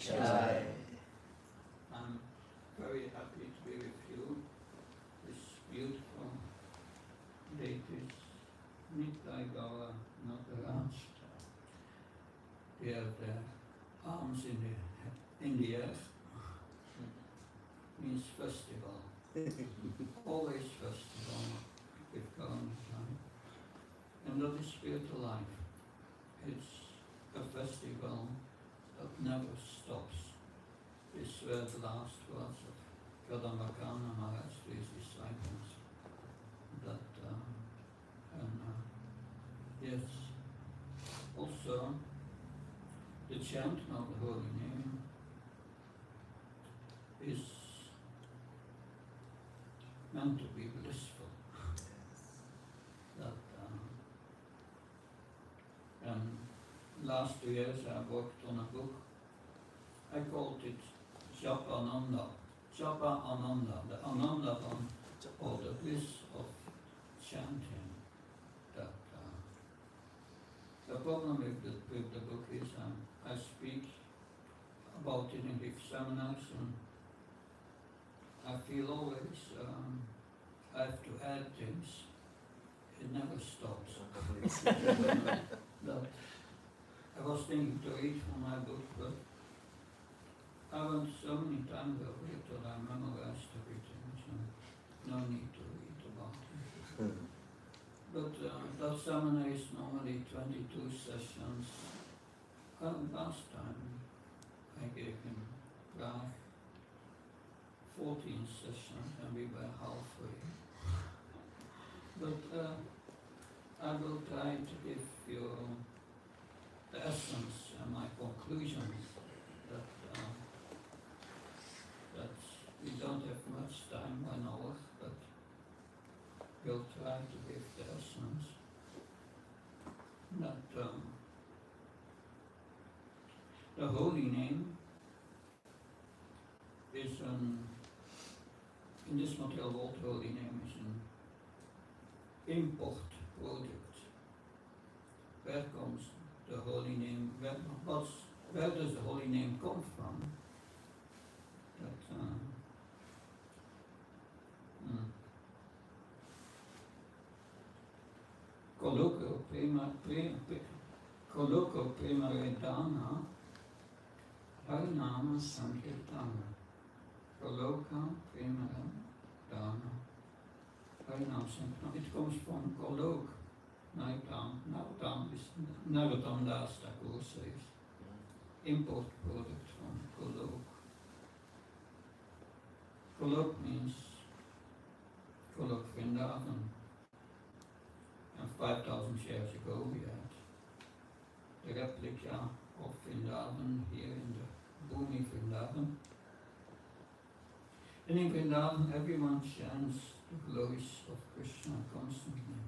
Jai. I'm very happy to be with you. This beautiful date is midnight hour, not around. They have their arms in the air. Means festival. Always festival with Corona time. And that is spiritual life. It's a festival that never stops. These were the last words of Kadambakana Maharaj to his disciples. That, yes, also the chanting of the holy name is meant to be blissful. That, and last 2 years I worked on a book. I called it Japa Ananda. Japa Ananda, the Ananda one, or the bliss of chanting. That, the problem with the book is I speak about it in big seminars, and I feel always I have to add things. It never stops. That I was thinking to read from my book, but I went so many times over it that I memorized everything, so no need to read about it. But that seminar is normally 22 sessions. Last time I gave him Prague 14 sessions and we were halfway. But I will try to give you the essence and my conclusions that we don't have much time, 1 hour, but we'll try to give the essence. That the holy name is in this material world, holy name is an import product. Where comes the holy name? Where does the holy name come from? That Koloko prima redana harinama sankirtana. Koloka prima redana harinama sankirtana. It comes from kolok. Nautam is Narottam Das Thakur says. Import product from kolok. Kolok means Kolok Vrindavan. And 5,000 years ago we had the replica of Vrindavan here in the Bhumi Vrindavan. And in Vrindavan everyone chants the glories of Krishna constantly.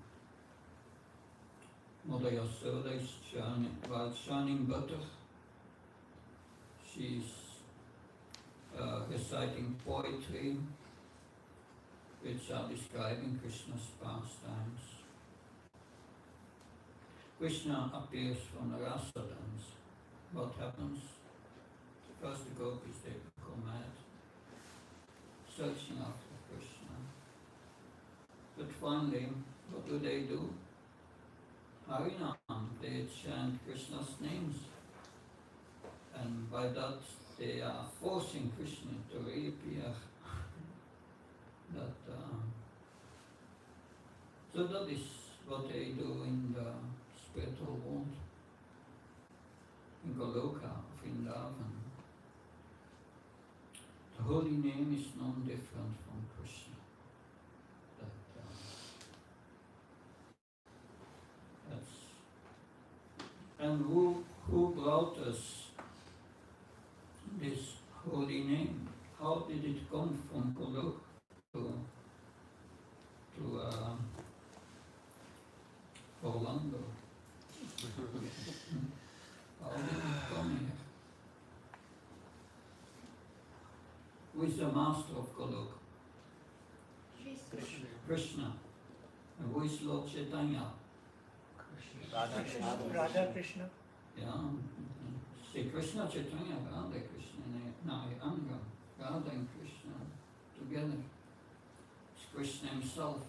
Mother Yasoda is while churning butter, she's reciting poetry which are describing Krishna's pastimes. Krishna appears from the rasa dance. What happens? First the gopis, they become mad, searching after Krishna. But finally, what do? Harinam, they chant Krishna's names. And by that they are forcing Krishna to reappear. So that is what they do in the spiritual world, in Goloka, Vrindavan. The holy name is non-different from Krishna. And who brought us this holy name? How did it come from Golok to Orlando? How did it come here? Who is the master of Golok? Krishna. And who is Lord Chaitanya? Radha Krishna. Yeah, See, Krishna, Chaitanya, Radha, Krishna, Anga, Radha and Krishna together. It's Krishna himself.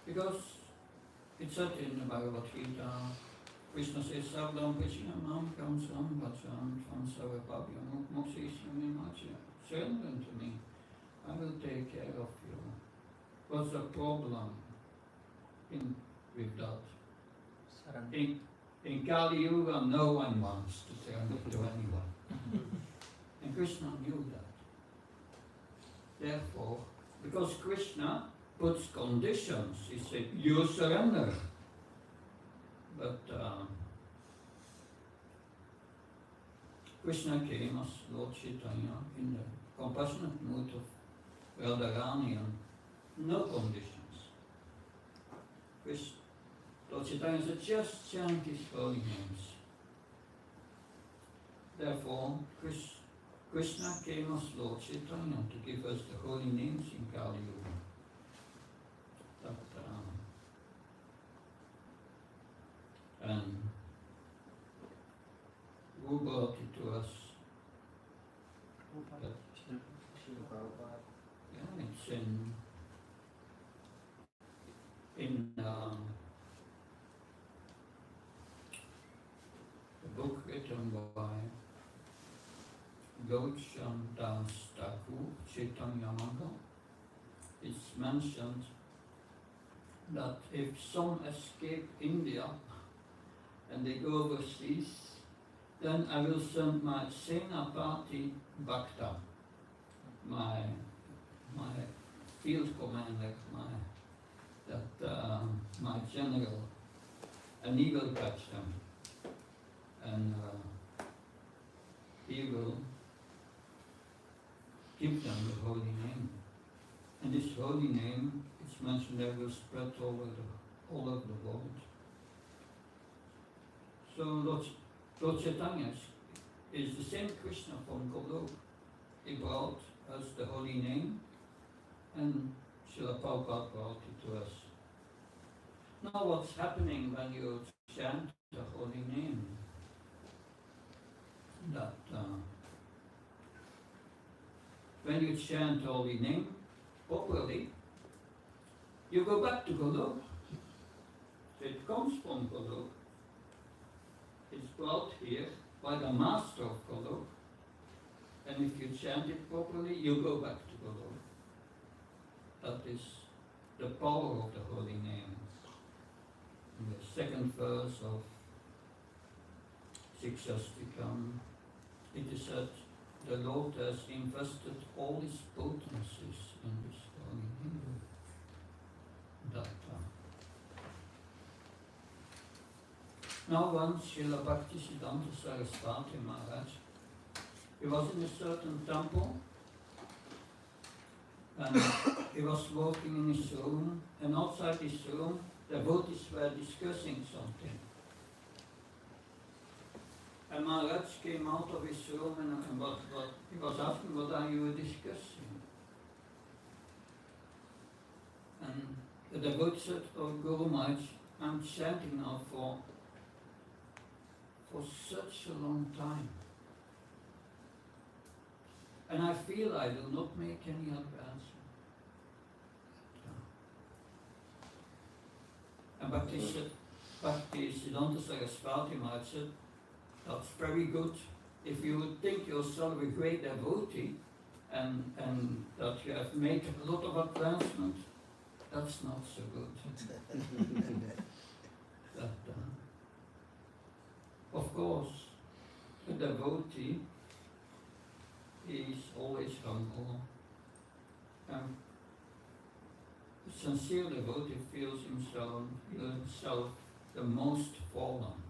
Because it's said in the Bhagavad Gita, Krishna says, Sabdam Krishnamam Kamsam Vacham Transavapabhyam Moksishami Macha. Surrender to me. I will take care of you. What's the problem with that? In Kali Yuga, no one wants to surrender to anyone. And Krishna knew that. Therefore, because Krishna puts conditions, he said, you surrender. But Krishna came as Lord Chaitanya in the compassionate mood of Radharani and no conditions. Lord Chaitanya said, just chant his holy names. Therefore, Krishna came as Lord Chaitanya to give us the holy names in Kali Yuga. And who brought it to us? Yeah, it's in the book written by Gautam Das Thakur, Chaitanya Manga. It's mentioned that if some escape India and they go overseas, then I will send my Senapati Bhakta, my field commander, my general, and he will catch them, and he will give them the holy name. And this holy name, it's mentioned there, will spread all over the world. So Lord Chaitanya is the same Krishna from Golok. He brought us the holy name, and Srila Prabhupada brought it to us. Now what's happening when you chant the holy name? That when you chant the holy name properly, you go back to Golok. It comes from Golok. It's brought here by the master of Golok. And if you chant it properly, you go back to Golok. That is the power of the holy name. In the second verse of Sikshastikam, it is said, the Lord has invested all his potencies in this holy name. That now once Srila Bhakti Siddhanta Saraswati Maharaj, he was in a certain temple, and he was walking in his room, and outside his room, the devotees were discussing something. And Maharaj came out of his room and he was asking, what are you discussing? And the devotee said, oh Guru Maharaj, I'm chanting now for such a long time. And I feel I will not make any advance. And Bhakti Siddhanta Saraswati Maharaj said, that's very good. If you would think yourself a great devotee and that you have made a lot of advancement, that's not so good. Of course, a devotee is always humble. A sincere devotee feels himself the most fallen.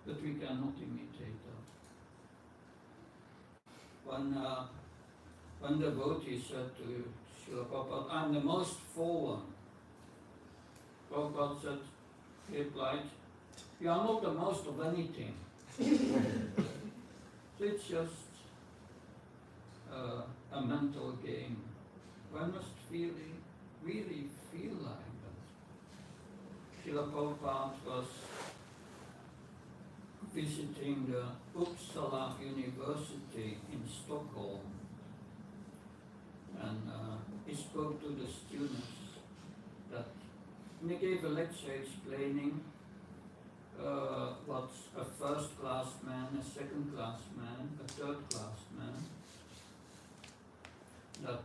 But we cannot imitate that. One devotee said to Srila Prabhupada, I'm the most fallen. Prabhupada said, he replied, you are not the most of anything. So it's just a mental game. One must really feel like that. Srila Prabhupada was visiting the Uppsala University in Stockholm, and he spoke to the students that he gave a lecture explaining what's a first class man, a second class man, a third class man, that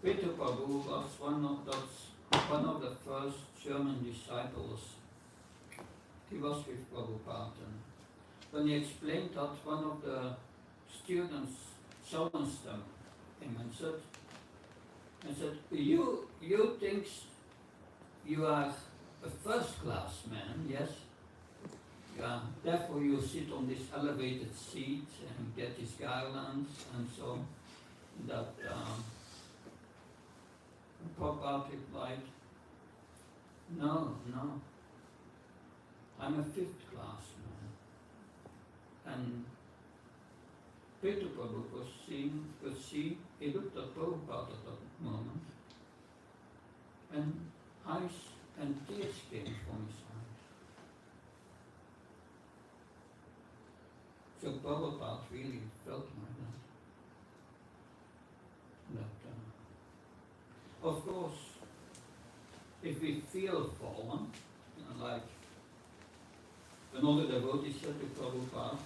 Peter Prabhu was one of the first German disciples. He was with Prabhupada. And when he explained that, one of the students challenged him and said, you think you are a first class man, yes? Yeah, therefore you sit on this elevated seat and get these garlands and so that Prabhupada replied, no, I'm a fifth class man. And Peter Prabhu could see, he looked at Prabhupada at that moment, and eyes and tears came from his eyes. So Prabhupada really felt like that. Of course, if we feel fallen, like another devotee said to Prabhupada,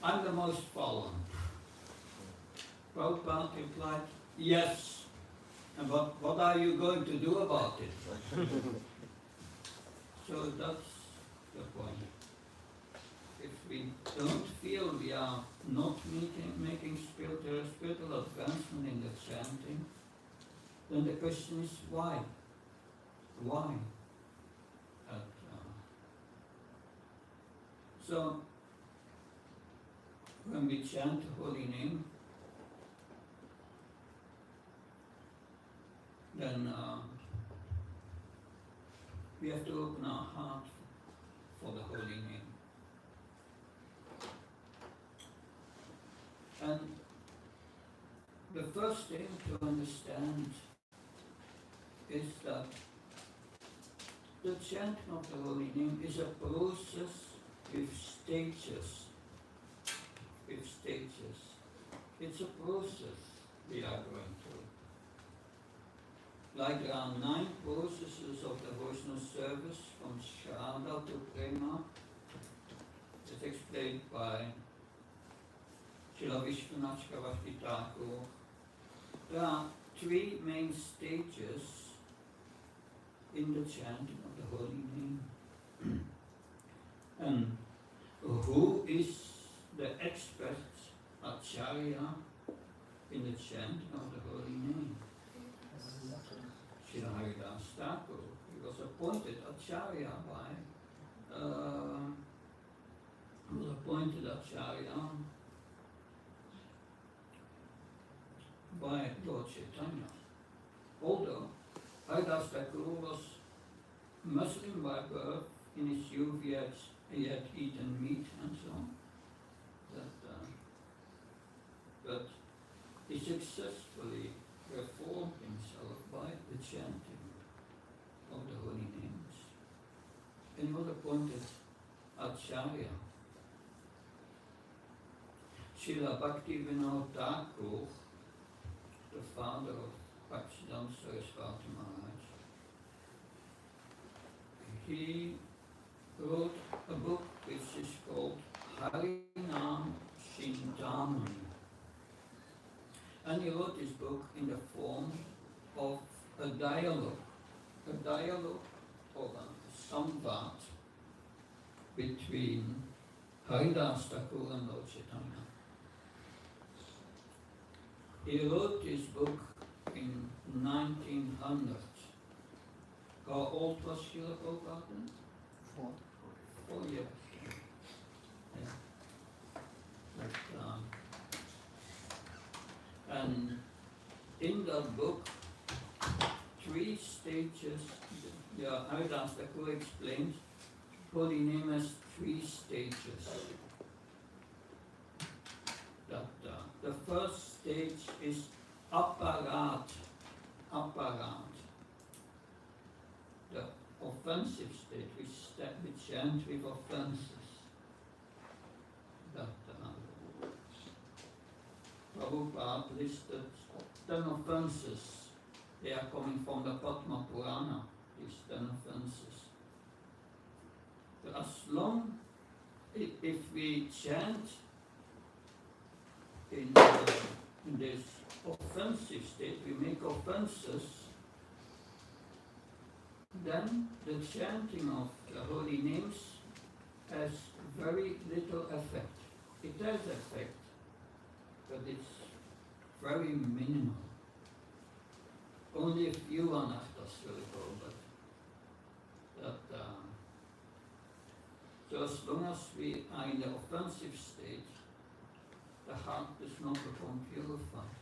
I'm the most fallen. Prabhupada replied, yes, and what are you going to do about it? So that's the point. If we don't feel we are not making spiritual advancement in the chanting, then the question is why? Why? So, when we chant the holy name, then we have to open our heart for the holy name. And the first thing to understand is that the chanting of the holy name is a process with stages. It's a process we are going through. Like there are 9 processes of devotional service from Shraddha to Prema. It's explained by Srila Vishwanath Chakravarti Thakur. There are 3 main stages in the chanting of the holy name. And who is the expert Acharya in the chanting of the holy name? Srila Haridas Thakur. He was appointed Acharya by Lord Chaitanya. Although Haridas Thakur was Muslim by birth, in his youth he had eaten meat and so on. But he successfully reformed himself by the chanting of the holy names. And he was appointed Acharya. Srila Bhakti Vinod Thakur, the father of Bhaktivedanta Saraswati Maharaj, he wrote a book which is called Harinam Chintamani. And he wrote this book in the form of a dialogue or a samvad between Haridas Thakur and Lord Chaitanya. He wrote this book in 1900. How old was Srila Prabhupada then? 4 years. Yeah. And in that book, 3 stages, Haridas Thakur explains holy name as 3 stages. That the first stage is aparat, the offensive state, we chant with offenses. That Prabhupada listed 10 offenses. They are coming from the Padma Purana, these 10 offenses. So as long if we chant in this offensive state, we make offenses, then the chanting of the holy names has very little effect. It has effect, but it's very minimal. Only a few anarthas will go, but so as long as we are in the offensive state, the heart does not become purified.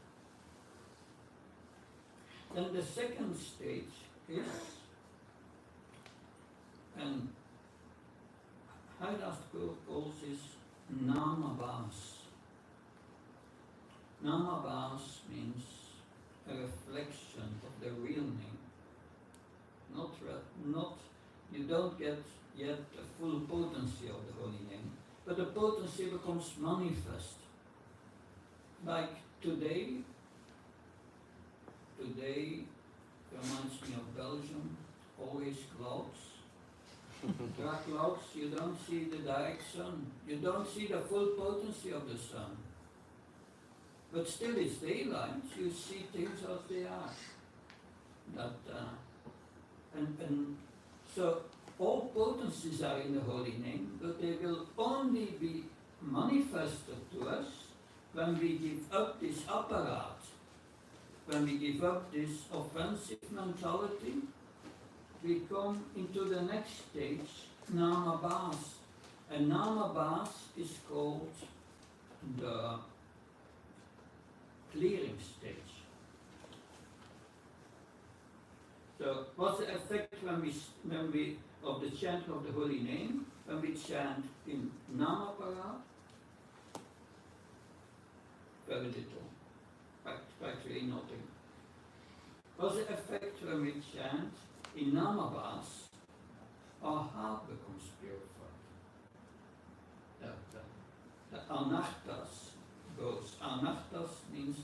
Then the second stage is, and Haridas calls this Namabhas. Namabhas means a reflection of the real name. Not you don't get yet the full potency of the holy name, but the potency becomes manifest. Like today reminds me of Belgium, always clouds. There are clouds, you don't see the direct sun, you don't see the full potency of the sun. But still it's daylight, you see things as they are. And so all potencies are in the holy name, but they will only be manifested to us when we give up this apparat, when we give up this offensive mentality. We come into the next stage, Namabhas. And Namabhas is called the clearing stage. So what's the effect when we of the chant of the holy name, when we chant in Namabhara? Very little, practically nothing. What's the effect when we chant in Namabhas? Our heart becomes purified. The anarthas goes. Anarthas means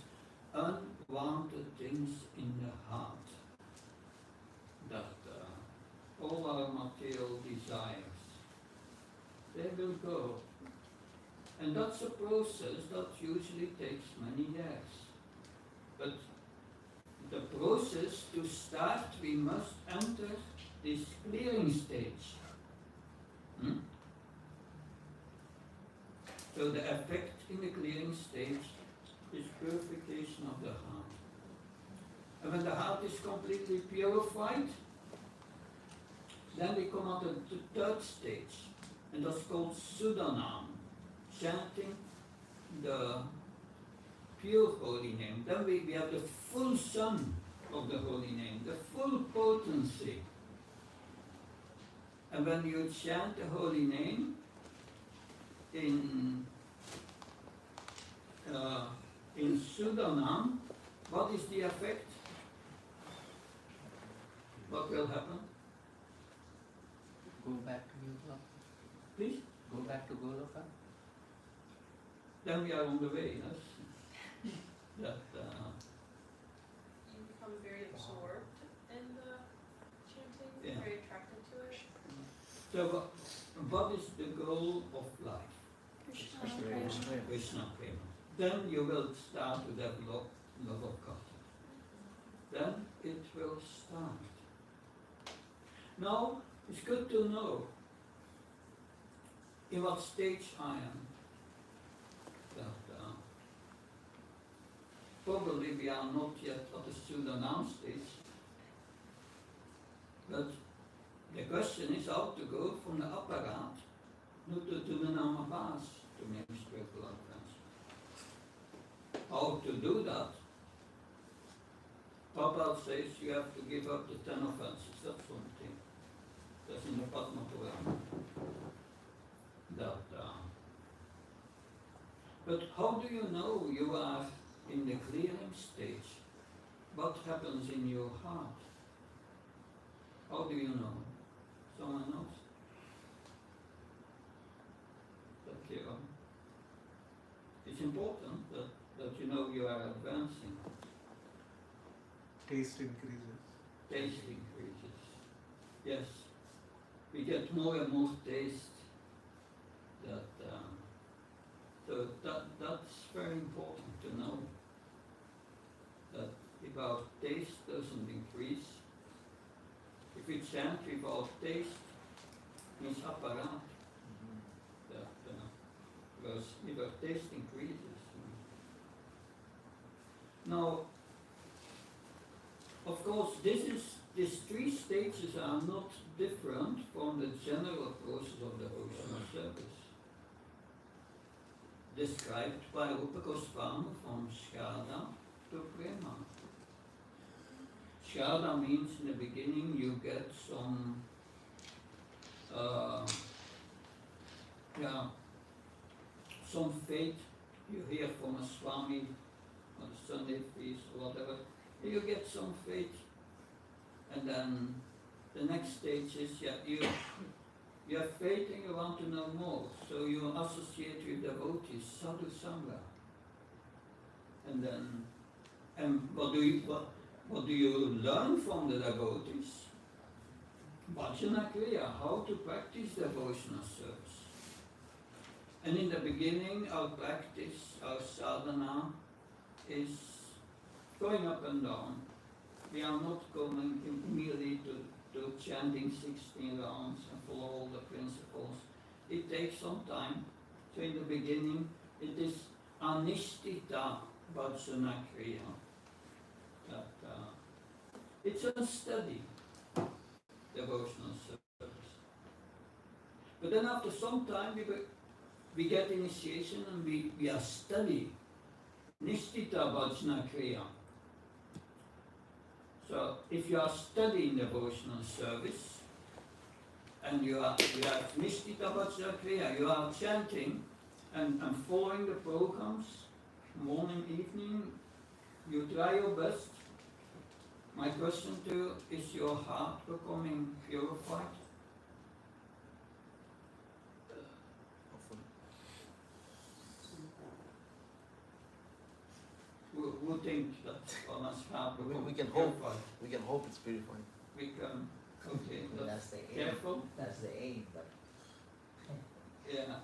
unwanted things in the heart. That all our material desires, they will go. And that's a process that usually takes many years. But the process to start, we must enter this clearing stage. So the effect in the clearing stage is purification of the heart. And when the heart is completely purified, then we come on to the third stage, and that's called Sudanam, chanting the pure holy name. Then we have the full sun of the holy name, the full potency. And when you chant the holy name in Sudanam, what is the effect? What will happen? Go back to Goloka. Please? Go back to Goloka. Then we are on the way, yes. That, you become very absorbed in the chanting, Yeah. very attracted to it. so what is the goal of life? Krishna. Krishna prema. Then you will start to develop love of God. Then it will start. Now, it's good to know in what stage I am. That probably we are not yet at the Sudanam stage. But the question is how to go from the apparat to the Namabhas, to make spiritual advance. How to do that? Prabhupada says you have to give up the 10 offenses. That's one thing. That's in the Padma Purana. But how do you know you are in the clearing stage? What happens in your heart? How do you know? Someone else? That it's important that you know you are advancing. Taste increases. Taste increases. Yes. We get more and more taste. That's very important to know. That if our taste doesn't increase, if we chant without taste, means apparat. Because if our taste increases. Now, of course, these three stages are not different from the general process of devotional service, described by Rupa Goswami from Shraddha to Prema. Shraddha means in the beginning you get some faith. You hear from a Swami on the Sunday feast or whatever, you get some faith, and then the next stage is you have faith and you want to know more, so you associate with devotees, sadhu sangha, and then what do you learn from the devotees? Bhajana kriya, how to practice devotional service. And in the beginning, our practice, our sadhana, is going up and down. We are not going immediately to chanting 16 rounds and follow all the principles. It takes some time. So in the beginning, it is anishtita bhajana kriya. It's a steady devotional service. But then after some time, we get initiation and we are steady. Nishtita bhajana kriya. So if you are studying devotional service and you have nishtita bhajana kriya, you are chanting and following the programs, morning, evening, you try your best. My question to you, is your heart becoming purified? Often. Who think that one's heart becoming We can hope. purified? We can hope it's purified. We can, okay, Well, that's that's the aim. careful. That's the aim, but Yeah.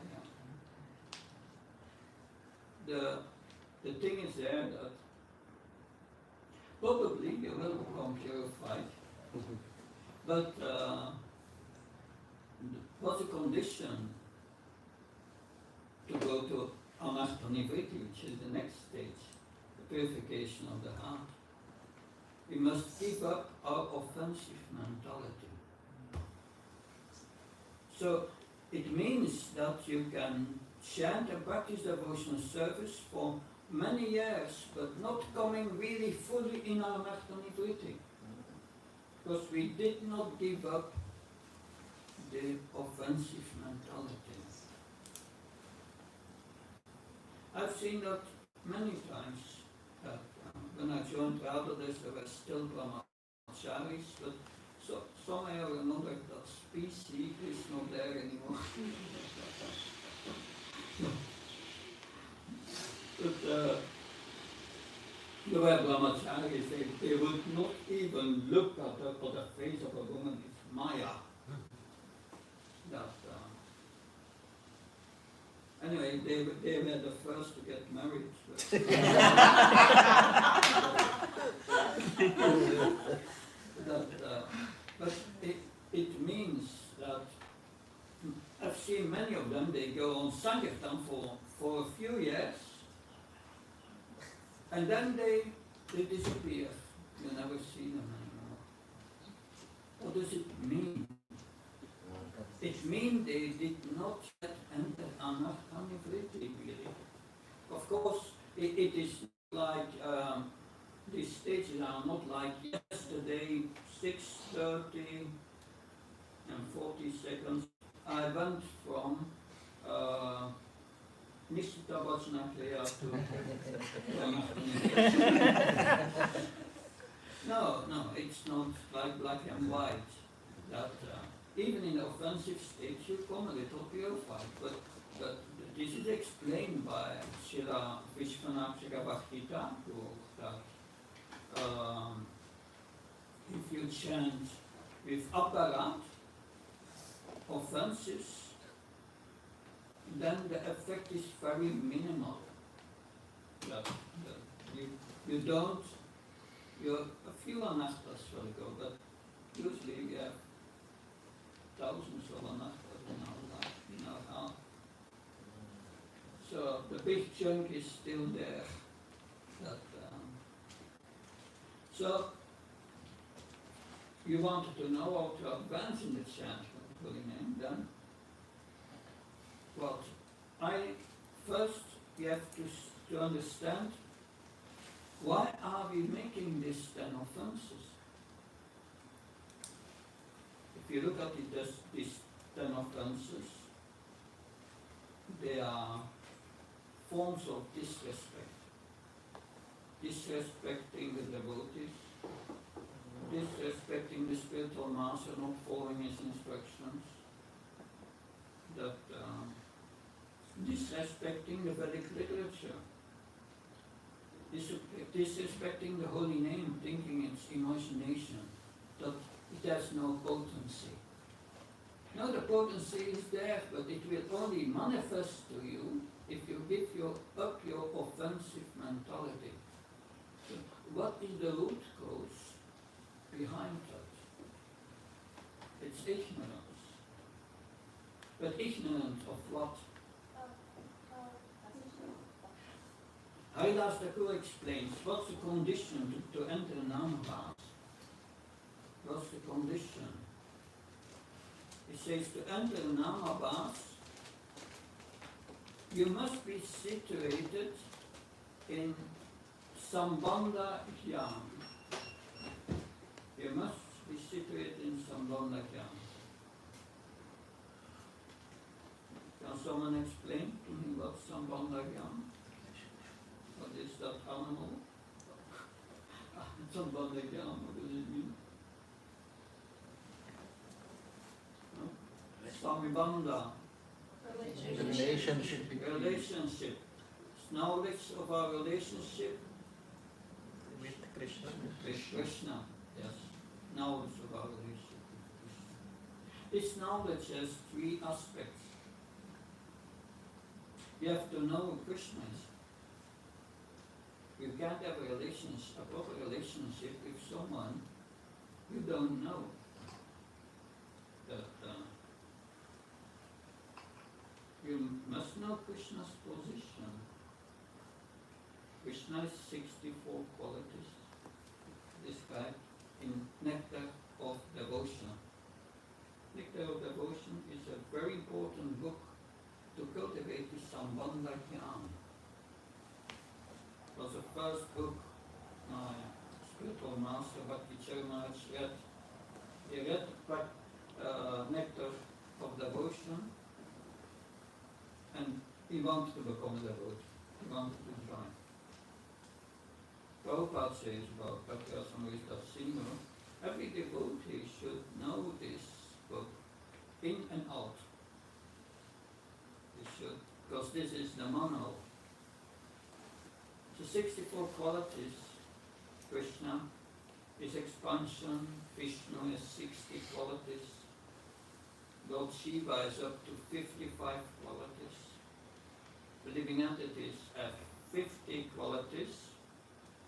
The thing is there that probably you will become purified, but what's the condition to go to anartha-nivritti, which is the next stage, the purification of the heart? We must give up our offensive mentality. So it means that you can chant and practice devotional service for many years, but not coming really fully in our anartha-nivritti. Because we did not give up the offensive mentality. I've seen that many times, that when I joined Radhadas, there were still brahmacharis, but somehow or another that species is not there anymore. But there were brahmacharis, they would not even look at the face of a woman. It's Maya. That, anyway, they were the first to get married. But it means that I've seen many of them, they go on Sankirtan for a few years, and then they disappear. You never see them anymore. What does it mean? It means they did not yet enter anartha-nivritti really. Of course, it is like, these stages are not like yesterday, 6:30 and 40 seconds. I went from Nishtita bhajana kriya to No, it's not like black and white. That even in offensive states, you come a little purified. But this is explained by Srila Vishwanath Bhakti Thakur that if you chant with apparat, offensives, then the effect is very minimal. That you don't, a few anahtas will go, but usually we have thousands of anahtas in our life, in our heart. So the big chunk is still there. That, so you wanted to know how to advance in the chant of the holy name, then well, first you have to understand why are we making these 10 offenses. If you look at it, these 10 offenses, they are forms of disrespect. Disrespecting the devotees, disrespecting the spiritual master, not following his instructions, that disrespecting the Vedic literature, disrespecting the holy name, thinking it's imagination, that it has no potency. No, the potency is there, but it will only manifest to you if you give up your offensive mentality. So what is the root cause behind that? It's ignorance. But ignorance of what? Haridas Thakur explains what's the condition to enter Namabhas. What's the condition? He says to enter Namabhas, you must be situated in Sambandha Jnana. You must be situated in Sambandha Jnana. Can someone explain to me what Sambandha Jnana? What is that animal? Sambandha Jnana, what does it mean? No? Samibandha. Relationship. Relationship. Knowledge of our relationship With Krishna. with Krishna. Yes. Knowledge of our relationship with Krishna. This knowledge has three aspects. You have to know who Krishna is. You can't have a proper relationship with someone you don't know. That you must know Krishna's position. Krishna has 64 qualities described in Nectar of Devotion. Nectar of Devotion is a very important book to cultivate the Sambandha Jnana. It was the first book my spiritual master Bhakti Maharaj read. He read Nectar of Devotion and he wanted to become a devotee. He wanted to join. Prabhupada says about Bhakti Rasamrita Singha, every devotee should know this book in and out. He should, because this is the manual. So 64 qualities, Krishna is expansion, Vishnu has 60 qualities, Lord Seva is up to 55 qualities, the living entities have 50 qualities,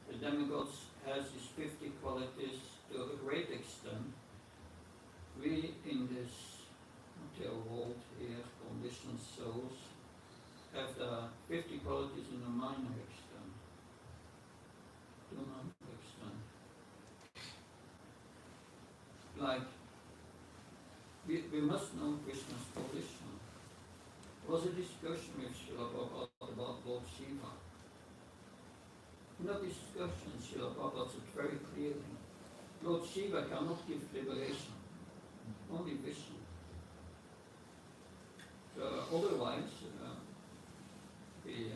the demigods has these 50 qualities to a great extent. We in this material world here, conditioned souls, have the 50 qualities in a minor extent, to a minor extent. Like, we must know Krishna's position. There was a discussion with Srila Prabhupada about Lord Shiva. In that discussion, Srila Prabhupada said very clearly, Lord Shiva cannot give liberation, only vision. So otherwise, we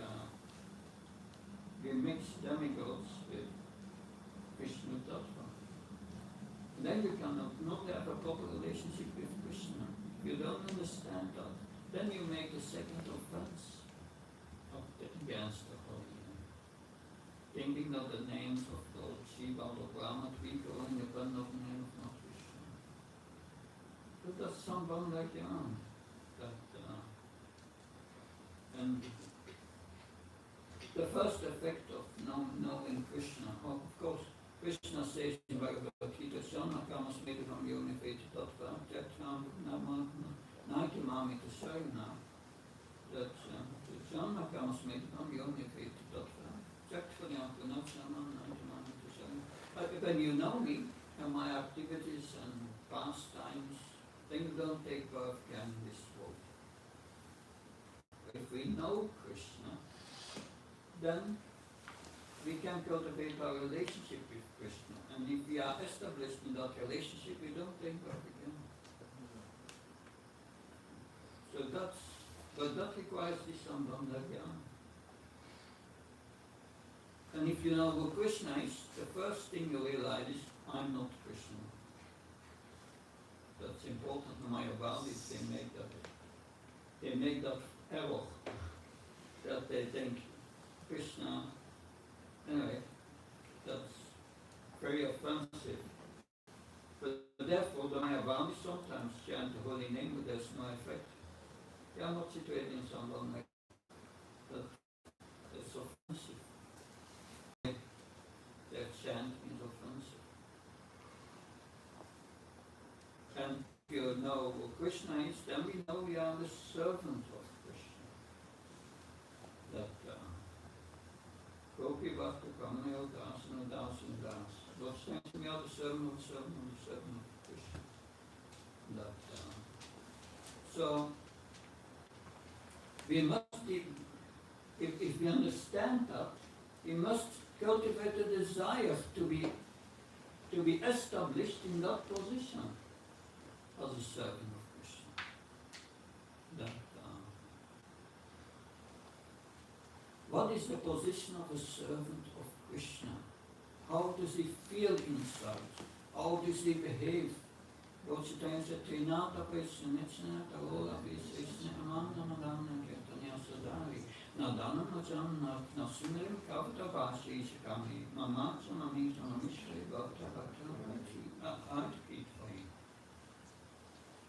mix demigods with Vishnu Tattva. then you cannot not have a proper relationship with Krishna. If you don't understand that, then you make the second offense against the holy name. Thinking that the names of Lord Shiva or Brahma twinkle in the pen of the name of not Krishna. But that's someone like Jan. And the first effect of knowing Krishna, of course, Krishna says in Bhagavad Gita, Janna kamas medham yoniveti tattva jatvam naiti mamita sarana. That Janna kamas medham yoniveti tattva jatvam naiti mamita sarana. When you know me and my activities and pastimes, then you don't take birth again in this world. If we know Krishna, then we can cultivate our relationship with Krishna. And if we are established in that relationship, we don't take birth again. So but that requires this sambandha jnana. And if you know who Krishna is, the first thing you realize is, I'm not Krishna. That's important. No matter about it, they make that error that they think Krishna, anyway, that's very offensive. But therefore, the Mayavadis sometimes chant the holy name, but there's no effect. They are not situated in someone like that. It's offensive. Their chant is offensive. And if you know who Krishna is, then we know we are the servant of Krishna. That Gopi Bhakta Kamanayo Dasana Dasana Das. Lord says we are the servant of the servant of the servant of Krishna. That so we must be, if we understand that, we must cultivate a desire to be established in that position as a servant of Krishna. That what is the position of a servant of Krishna? How does he feel inside? How does he behave? Lord Chaitanya said, Trinata Krishna, Nitsanata Ola Krishna, Amanda Madana Chaitanya Sadari, Nadana Majana, Nasumirim Kavata Vashi Shikami, Mamatsa Mamita Mamishri Bhakta Bhakta Art Kitvahi.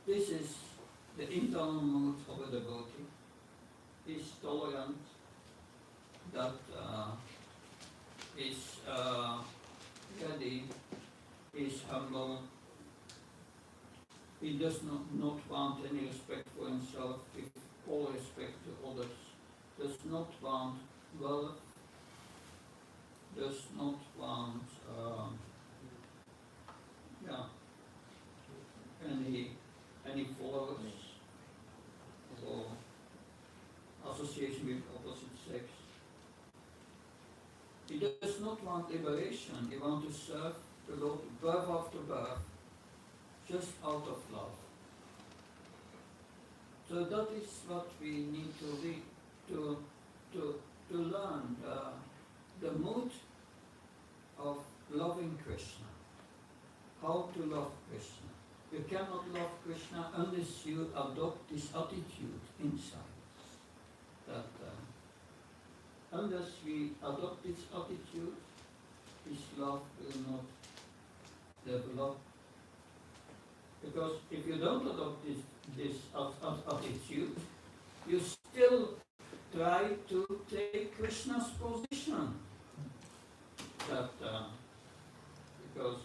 This is the internal mood of a devotee. He is tolerant, that is ready, is humble. He does not want any respect for himself, with all respect to others. Does not want wealth, does not want any followers or association with opposite sex. He does not want liberation, he wants to serve the Lord birth after birth, just out of love. So that is what we need to read, to learn the mood of loving Krishna, how to love Krishna. You cannot love Krishna unless you adopt this attitude inside. That unless we adopt this attitude, this love will not develop. Because if you don't adopt this attitude, you still try to take Krishna's position. That because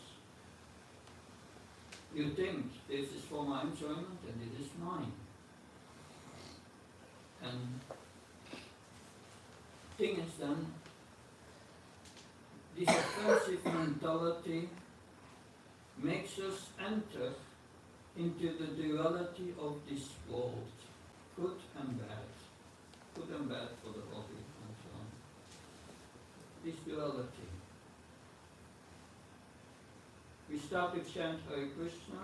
you think this is for my enjoyment and it is mine. And thing is then, this offensive mentality makes us enter into the duality of this world, good and bad for the body and so on. This duality. We start to chant Hare Krishna,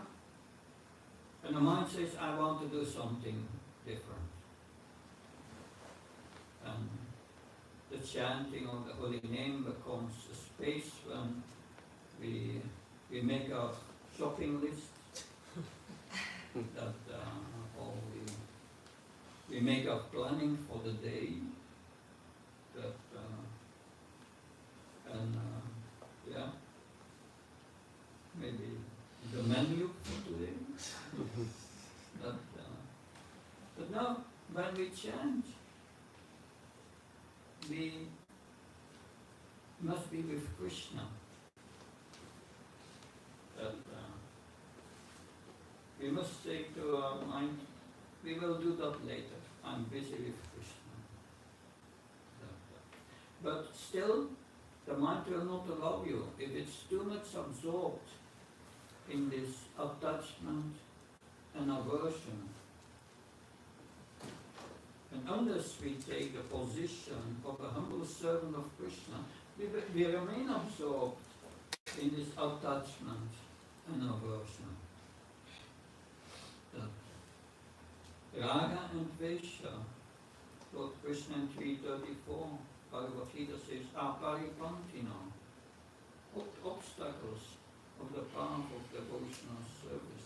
and the mind says, I want to do something different. And the chanting of the holy name becomes a space when we make our shopping list that all we make our planning for the day. That yeah, maybe the menu for today. But now, when we chant, we must be with Krishna. That we must say to our mind, we will do that later. I'm busy with Krishna. But still, the mind will not allow you. If it's too much absorbed in this attachment and aversion, and unless we take the position of a humble servant of Krishna, we remain absorbed in this attachment and aversion. Raga and Vesha, Lord Krishna in 334, Bhagavad Gita says, aparipantina, obstacles of the path of devotional service.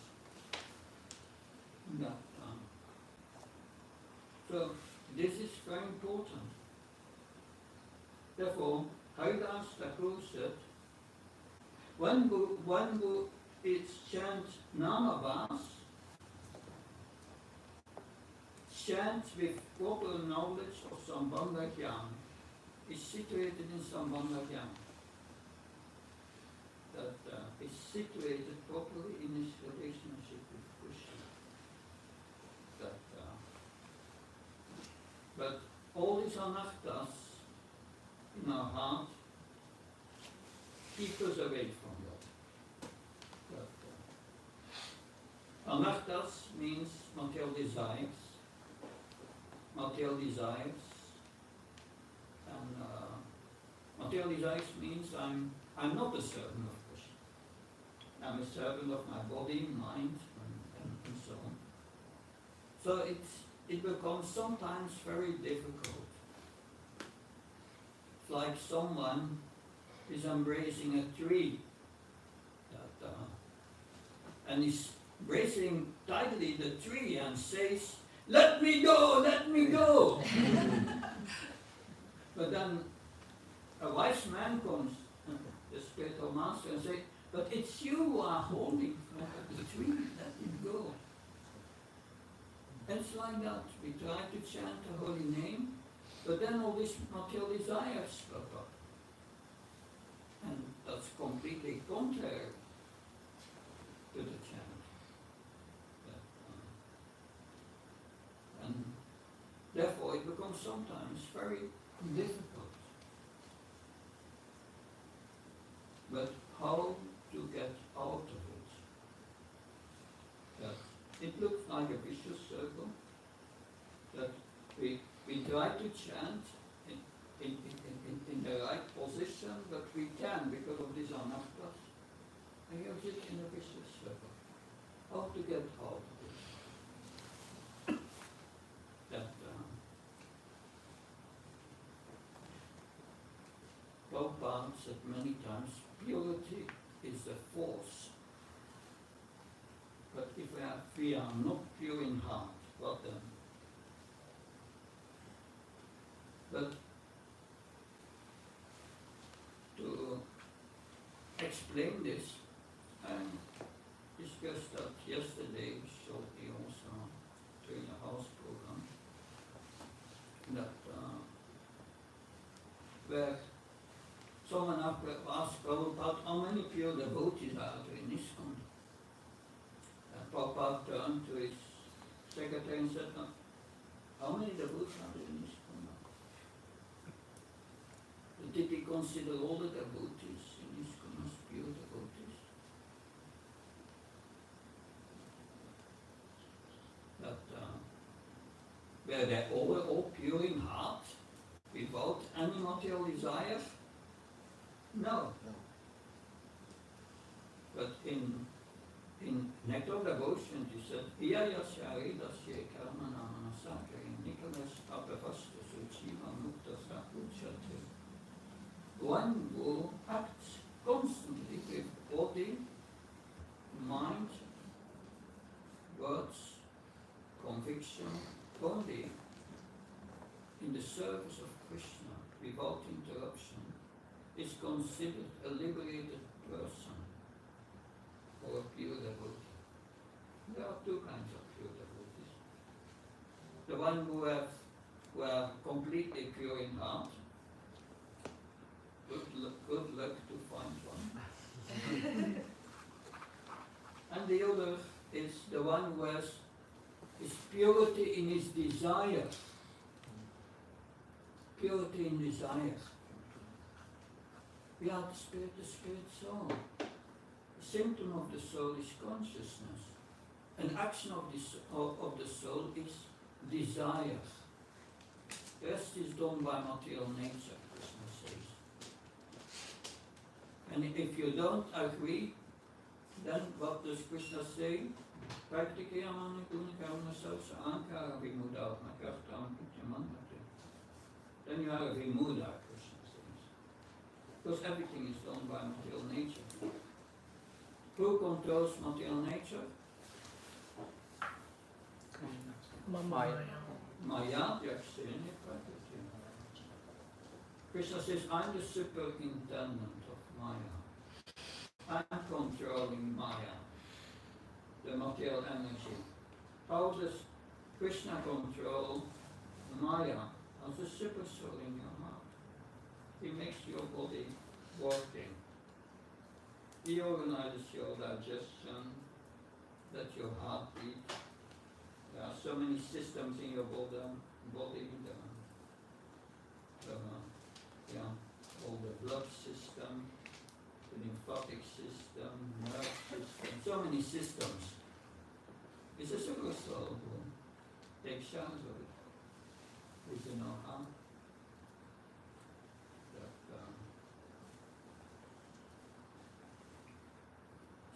So this is very important. Therefore, Haridas Thakur said, one who is chant Namavas, chants with proper knowledge of Sambandha Jnana, is situated in Sambandha Jnana. That is situated properly in his relationship with Krishna. But all these anarthas in our heart keep us away from God. Anarthas means material desires. Material desires. And material desires means I'm not a servant of Krishna. I'm a servant of my body, mind, and so on. So it becomes sometimes very difficult. It's like someone is embracing a tree and is embracing tightly the tree and says, "Let me go, let me go." But then a wise man comes, the spiritual master, and says, "But it's you who are holding the tree, let it go." And it's like that. We try to chant the holy name, but then all these material desires pop up. And that's completely contrary to the chant. And therefore it becomes sometimes very difficult. But how to get out of it? It looks like a vicious circle that we try to chant in the right position, but we can because of these anarthas. And you're just in a vicious circle. How to get out of it? Prabhupada said many times, purity is a force. But if we are not pure in heart, what then? But to explain this, I discussed that yesterday shortly also during the house program, that where someone asked Prabhupada how many pure devotees are there in ISKCON. Prabhupada turned to his secretary and said, "How many devotees are there in ISKCON?" Did he consider all the devotees in ISKCON as pure devotees? That were they all pure in heart, without any material desire? No. But in Nectar Devotion, he said, "Iyayasya Dasya Karmana Manasakari Nikalas Apavasta Suchiva Mukta Sakuchate." One who acts constantly with body, considered a liberated person or a pure devotee. There are two kinds of pure devotees. The one who are completely pure in heart. Good luck to find one. And the other is the one who has his purity in his desire. Purity in desire. We are the spirit soul. The symptom of the soul is consciousness. An action of the soul is desire. The rest is done by material nature, Krishna says. And if you don't agree, then what does Krishna say? Praktikayamani punikavana salsa ankara vimudavana kartam ityamandate. Then you are a vimuda, Krishna says. Because everything is done by material nature. Who controls material nature? Maya. Maya, Yakshini, Prakriti. Krishna says, I'm the superintendent of Maya. I'm controlling Maya, the material energy. How does Krishna control Maya? As a super soul in your heart. He makes your body working. He organizes your digestion, that your heart beats. There are so many systems in your body, all the blood system, the lymphatic system, nerve system, so many systems. It's a super soul who takes charge of it with the know-how.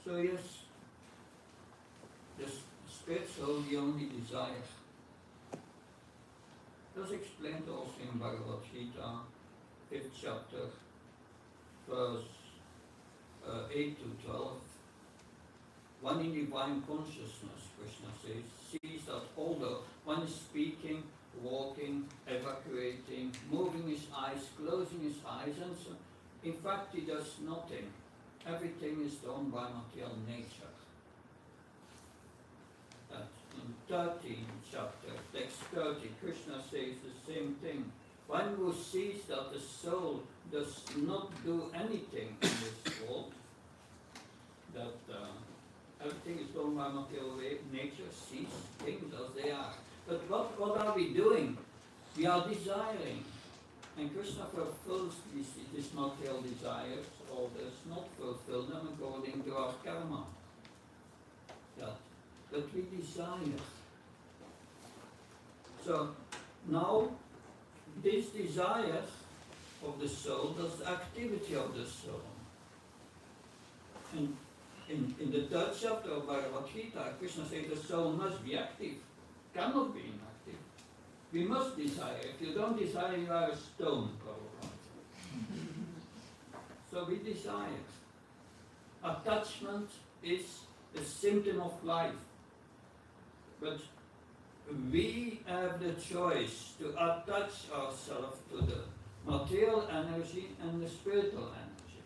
So yes, the spirit soul, the only desire. That's explained also in Bhagavad Gita, 5th chapter, verse 8 to 12. One in divine consciousness, Krishna says, sees that although one is speaking, walking, evacuating, moving his eyes, closing his eyes, and so, in fact he does nothing. Everything is done by material nature. That in 13th chapter, text 30, Krishna says the same thing. One who sees that the soul does not do anything in this world, that everything is done by material nature, sees things as they are. But what are we doing? We are desiring. And Krishna fulfills these material desires, or does not fulfill them according to our karma. That we desire. So now, this desire of the soul, that's the activity of the soul. And in the 3rd chapter of Bhagavad Gita, Krishna says the soul must be active, cannot be inactive. We must desire. If you don't desire, you are a stone, Prabhava. So we desire. Attachment is a symptom of life. But we have the choice to attach ourselves to the material energy and the spiritual energy.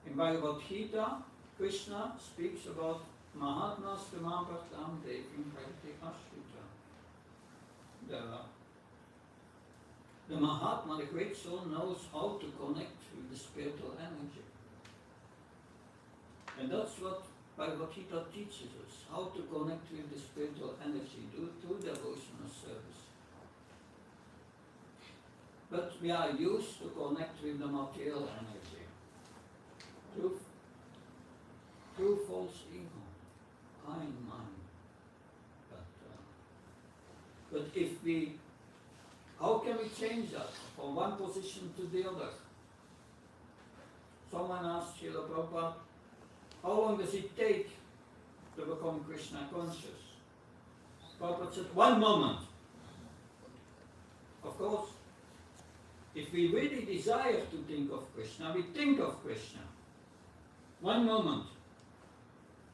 In Bhagavad Gita, Krishna speaks about Mahatmas Tamampartam Devim Prakti Ashrita. The Mahatma, the great soul, knows how to connect with the spiritual energy. And that's what Bhagavad Gita teaches us, how to connect with the spiritual energy through devotional service. But we are used to connect with the material energy through false ego, I in mind. But if we, how can we change that from one position to the other? Someone asked Srila Prabhupada, how long does it take to become Krishna conscious? Prabhupada said, 1 moment. Of course, if we really desire to think of Krishna, we think of Krishna. 1 moment.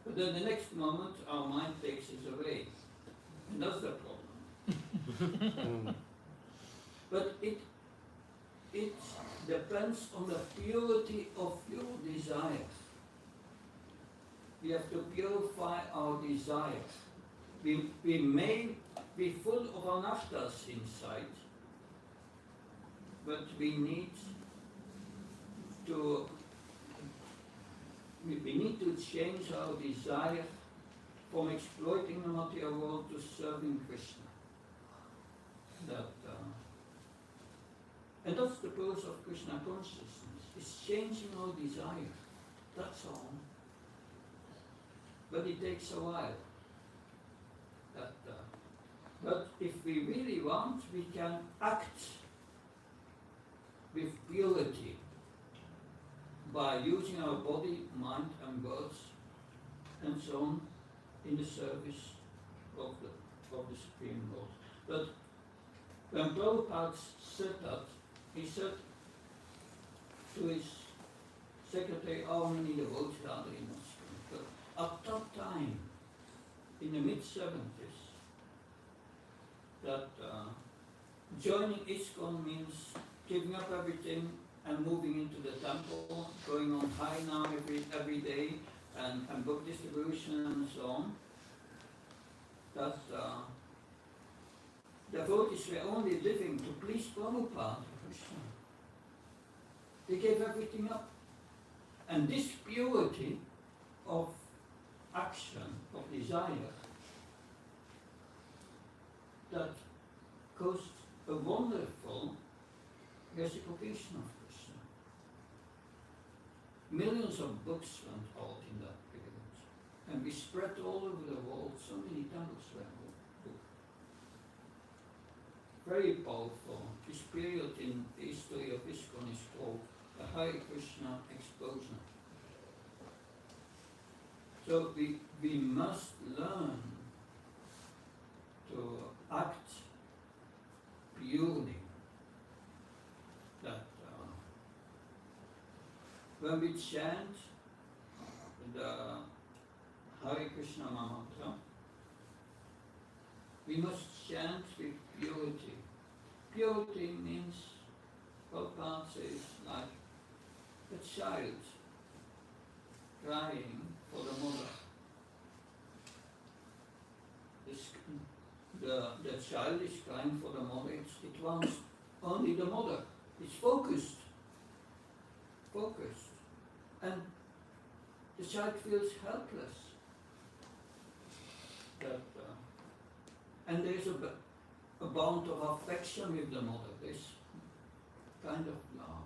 But then the next moment, our mind takes us away. And that's the problem. But it depends on the purity of your desires. We have to purify our desires. We may be full of anarthas inside, but we need to change our desire from exploiting the material world to serving Krishna. And that's the purpose of Krishna consciousness. It's changing our desire. That's all. But it takes a while. But if we really want, we can act with purity by using our body, mind and words and so on in the service of the Supreme Lord. But when Prabhupada said that, he said to his secretary, how many devotees are there in Moscow? But at that time, in the mid-70s, that joining ISKCON means giving up everything and moving into the temple, going on high now every day, and book distribution and so on. That devotees were only living to please Prabhupada. They gave everything up. And this purity of action, of desire, that caused a wonderful reciprocation of Krishna. Millions of books went out in that period. And we spread all over the world, so many temples were booked. Very powerful. This period in the history of ISKCON is called the Hare Krishna explosion. So we must learn to act purely. That when we chant the Hare Krishna mantra, we must chant with purity. Purity means, Prabhupada says, like a child crying for the mother. The child is crying for the mother, it wants only the mother. It's focused. And the child feels helpless. And there's a bond of affection with the mother, this kind of love.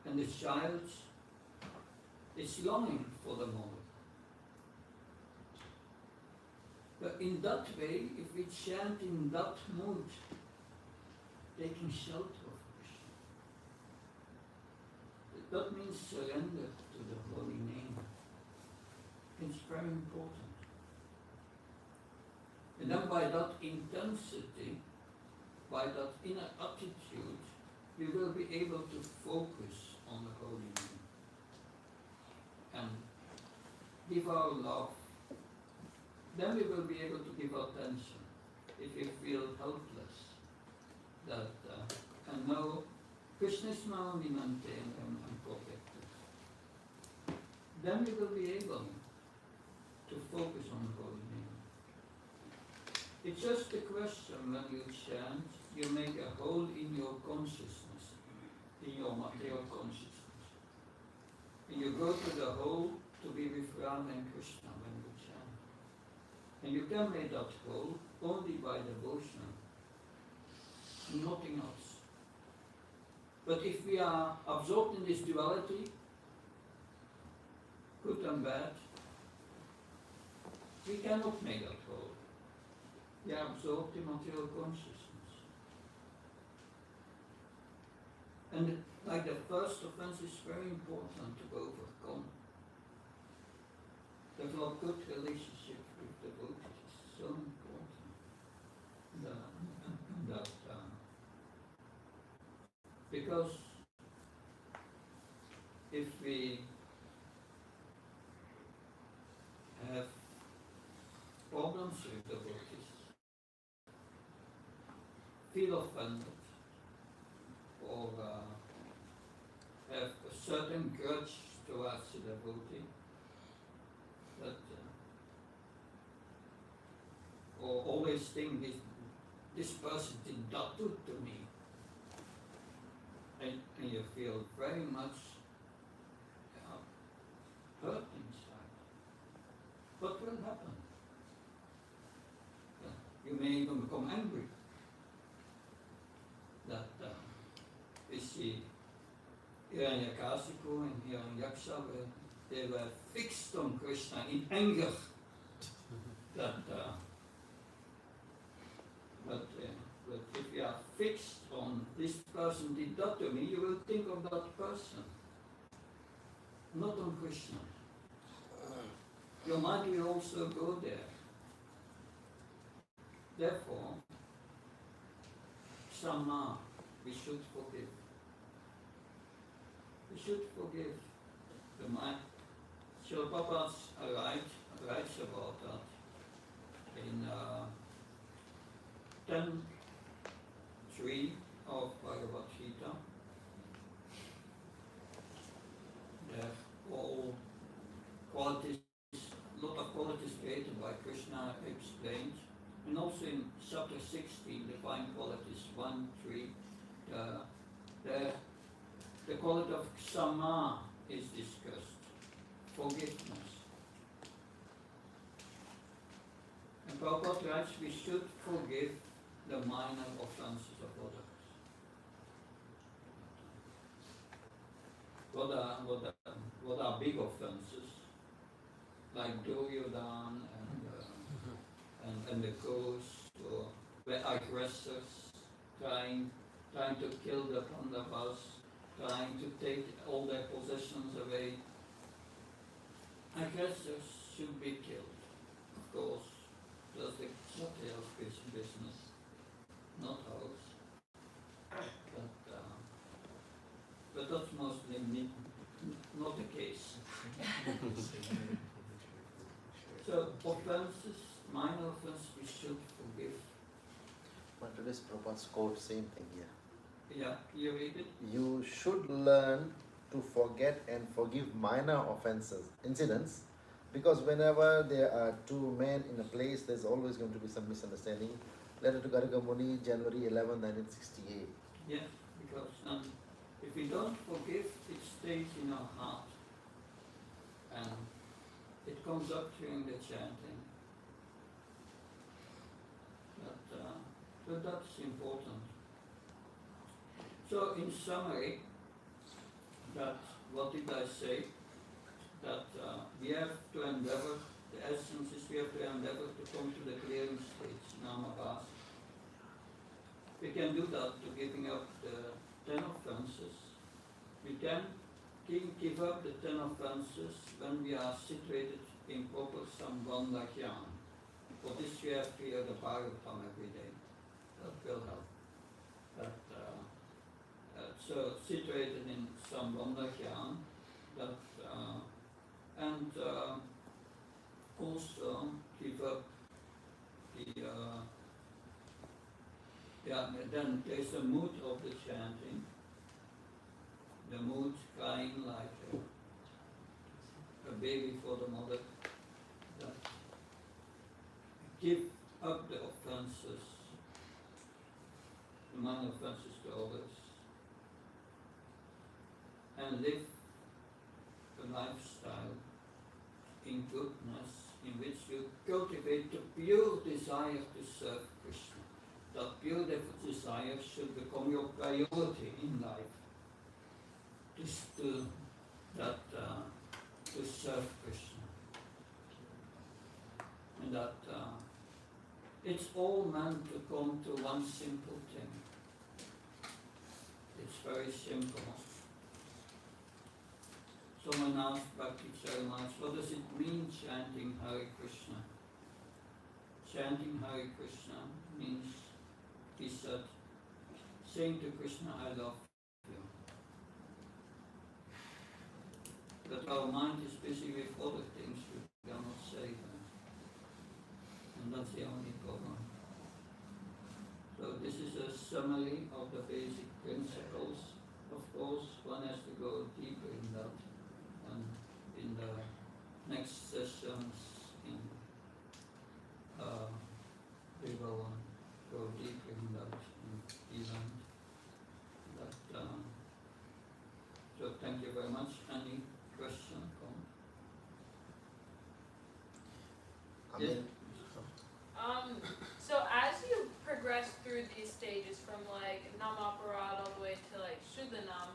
And the child is longing for the mother. But in that way, if we chant in that mood, taking shelter of Krishna, that means surrender to the holy name. It's very important. And then by that intensity, by that inner attitude, we will be able to focus on the holy name and give our love. Then we will be able to give attention if we feel helpless. And know Krishna is my only maintainer and protector. Then we will be able to focus on the holy name. It's just a question when you chant, you make a hole in your consciousness, in your material consciousness. And you go to the hole to be with Rama and Krishna when you chant. And you can make that hole only by devotion, nothing else. But if we are absorbed in this duality, good and bad, we cannot make that hole. We are absorbed in material consciousness. And like the first offense is very important to overcome. Develop good relationship with devotees is so important. Because if we have problems with devotees, feel offended or have a certain grudge towards the devotee, that or always think this person did not do to me, and you feel very much hurt inside. What will happen? You may even become angry that we see here in Yakasiko and here in Yaksha, where they were fixed on Krishna in anger. That, but if you are fixed on this person did that to me, you will think of that person, not on Krishna. Your mind will also go there. Therefore, Sama, we should forgive. We should forgive. The mind. Srila Prabhupada writes about that in 10.3 of Bhagavad Gita. There are all qualities, a lot of qualities created by Krishna explained. And also in chapter 16, divine qualities 1, 3, the quality of Ksama is discussed, forgiveness. And Prabhupada writes we should forgive the minor offenses of others. What are big offenses? Like Duryodhan and the ghost, or the aggressors trying to kill the Pandavas, trying to take all their possessions away. Aggressors should be killed, of course. That's the Kshatriya's business, not ours. But that's mostly not the case. So offenses, minor offenses, we should forgive. But today's Prabhupada's quote, same thing here. Yeah, you read it? You should learn to forget and forgive minor offenses, incidents, because whenever there are two men in a place, there's always going to be some misunderstanding. Letter to Garga Muni, January 11, 1968. Yes, because if we don't forgive, it stays in our heart. And it comes up during the chanting. But that's important. So in summary, that what did I say? That we have to endeavor, the essence is we have to endeavor to come to the clearing stage, namabhasa. We can do that to giving up the 10 offenses. We can give up the 10 offenses when we are situated in proper sambandha jnana. For this we have to hear the Bhagavatam every day. That will help. So situated in sambandha jnana, and also give up the then there's a mood of the chanting, the mood crying like a baby for the mother, that give up the offenses, the minor offenses to others, and live a lifestyle in goodness in which you cultivate the pure desire to serve Krishna. That pure desire should become your priority in life. To serve Krishna. And that it's all meant to come to one simple thing. It's very simple. Someone asked Bhakti very much, what does it mean chanting Hare Krishna? Chanting Hare Krishna means, he said, saying to Krishna, I love you. But our mind is busy with other things, we cannot say that. And that's the only problem. So this is a summary of the basic principles. Of course, one has to go deeper in that, and in the next sessions, we will go deeper in that event. But, so thank you very much. Any question? Comment? I Yes. mean, So as you progress through these stages from like Namaparat all the way to like Shuddhanam,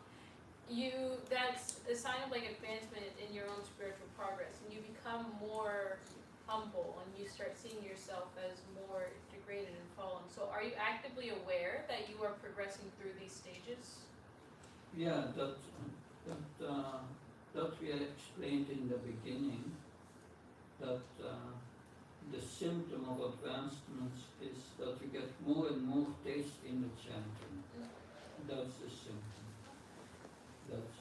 that's a sign of like advancement in your own spiritual progress, and you become more humble and you start seeing yourself as more degraded and fallen. So are you actively aware that you are progressing through these stages? Yeah, that we had explained in the beginning, that the symptom of advancement is that you get more and more taste in the chanting. That's the symptom. That's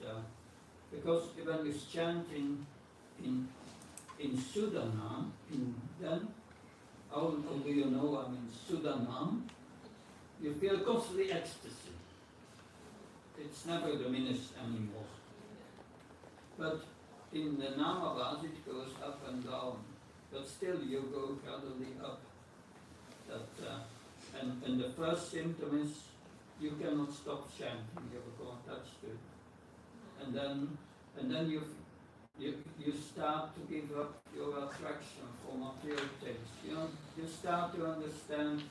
because when you're chanting in Sudhanam, then how do you know I'm in Sudhanam? You feel constantly ecstasy. It's never diminished anymore. But in the Namavas it goes up and down. But still you go gradually up. And the first symptom is you cannot stop chanting, you become attached to it. And then you start to give up your attraction for material things. You start to understand,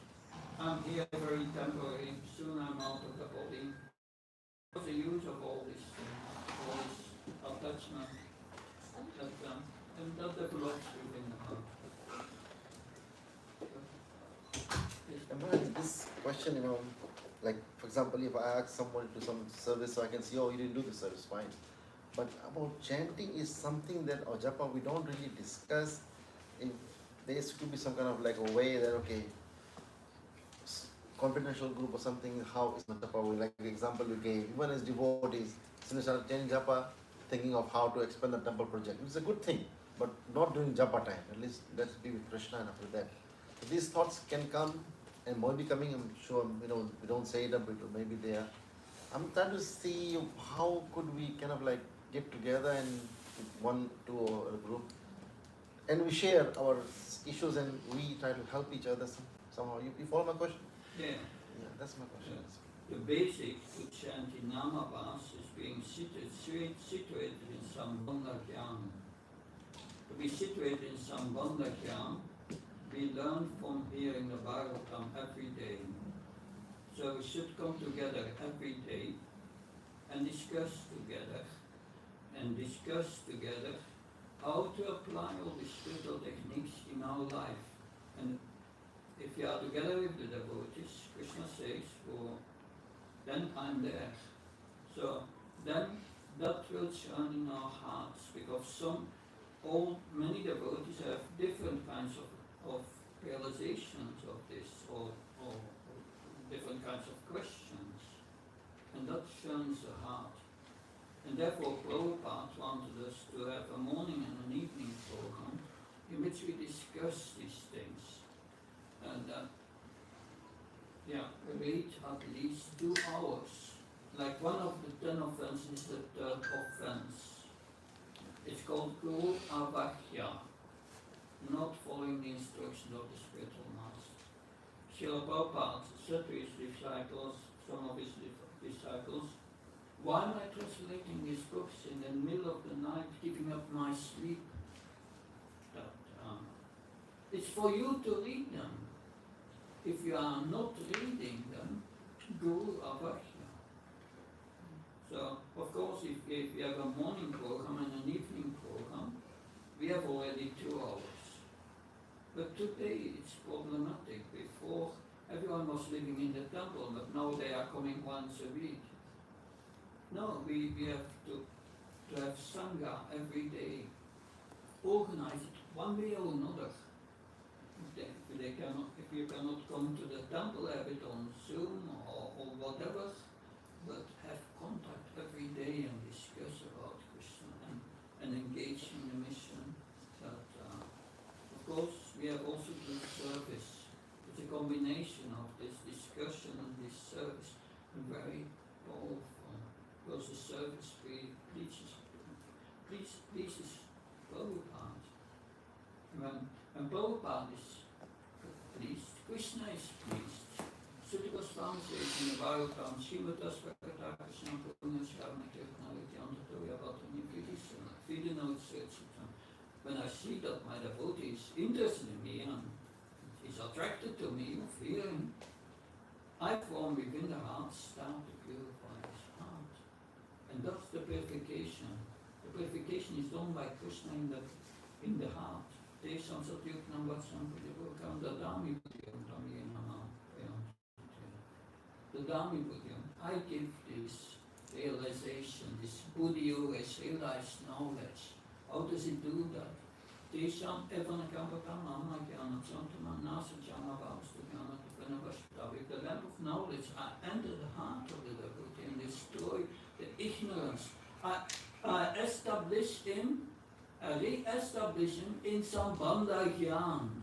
I'm here very temporary, soon I'm out of the body. What's the use of all this attachment? And that develops within the heart. I'm wondering this question, like for example, if I ask someone to do some service, so I can see, oh, you didn't do the service, fine. But about chanting is something that, or japa, we don't really discuss. If there could be some kind of like a way that, okay, confidential group or something, how is japa, like the example you gave, even as devotees, since chanting japa, thinking of how to expand the temple project. It's a good thing, but not during japa time. At least let's be with Krishna and after that. So these thoughts can come and might be coming, I'm sure, we don't say it up, but maybe they are. I'm trying to see how could we kind of like get together and one, two, or a group, and we share our issues and we try to help each other somehow. You follow my question? Yeah. Yeah, that's my question. The basic to chant in Namavas is being situated in Sambandha-gyāna. To be situated in Sambandha-gyāna, we learn from hearing the Bhagavatam every day. So we should come together every day and discuss together how to apply all the spiritual techniques in our life. And if you are together with the devotees, Krishna says, oh, then I'm there. So then that will shine in our hearts, because many devotees have different kinds of realizations of this, or different kinds of questions, and that shines the heart. And therefore Prabhupada wanted us to have a morning and an evening program in which we discuss these things. And we read at least 2 hours. Like one of the 10 offenses is the third offense. It's called Guru Avakya, not following the instructions of the spiritual master. Srila Prabhupada said to his disciples, some of his disciples, why am I translating these books in the middle of the night, giving up my sleep? It's for you to read them. If you are not reading them, Guru Avakya. So, of course, if we have a morning program and an evening program, we have already 2 hours. But today it's problematic. Before, everyone was living in the temple, but now they are coming once a week. No, we have to have Sangha every day. Organize it one way or another. If you cannot come to the temple, have it on Zoom or whatever, but have contact every day and discuss about Krishna and engage in the mission. But of course, we have also good service. It's a combination of this discussion and this service, and very powerful, because the service pleases Prabhupada. When Prabhupada is pleased, Krishna is pleased. Sutta Goswami says in the Bhagavatam, Srimata Svakata Krishna Punya Sharma Kirtanaviti Antatoya Vatani Vidinote. When I see that my devotee is interested in me and is attracted to me of hearing, I from within the heart start to purify his heart. And that's the purification. The purification is done by Krishna in the heart. Desam Satyuknam Vatsam Pudivokam Dadami Buddhyam Dami Nama. The Dami Buddhyam, I give this realization, this Buddhyo as realized knowledge. How does it do that? Desam Evanakambakam Amakyanam Santaman Nasa Jama Bhavastukana Tupanavashta. With the lamp of knowledge, I enter the heart of the devotee and destroy the ignorance. I establish him, re-establish him in Sambandha Gyan.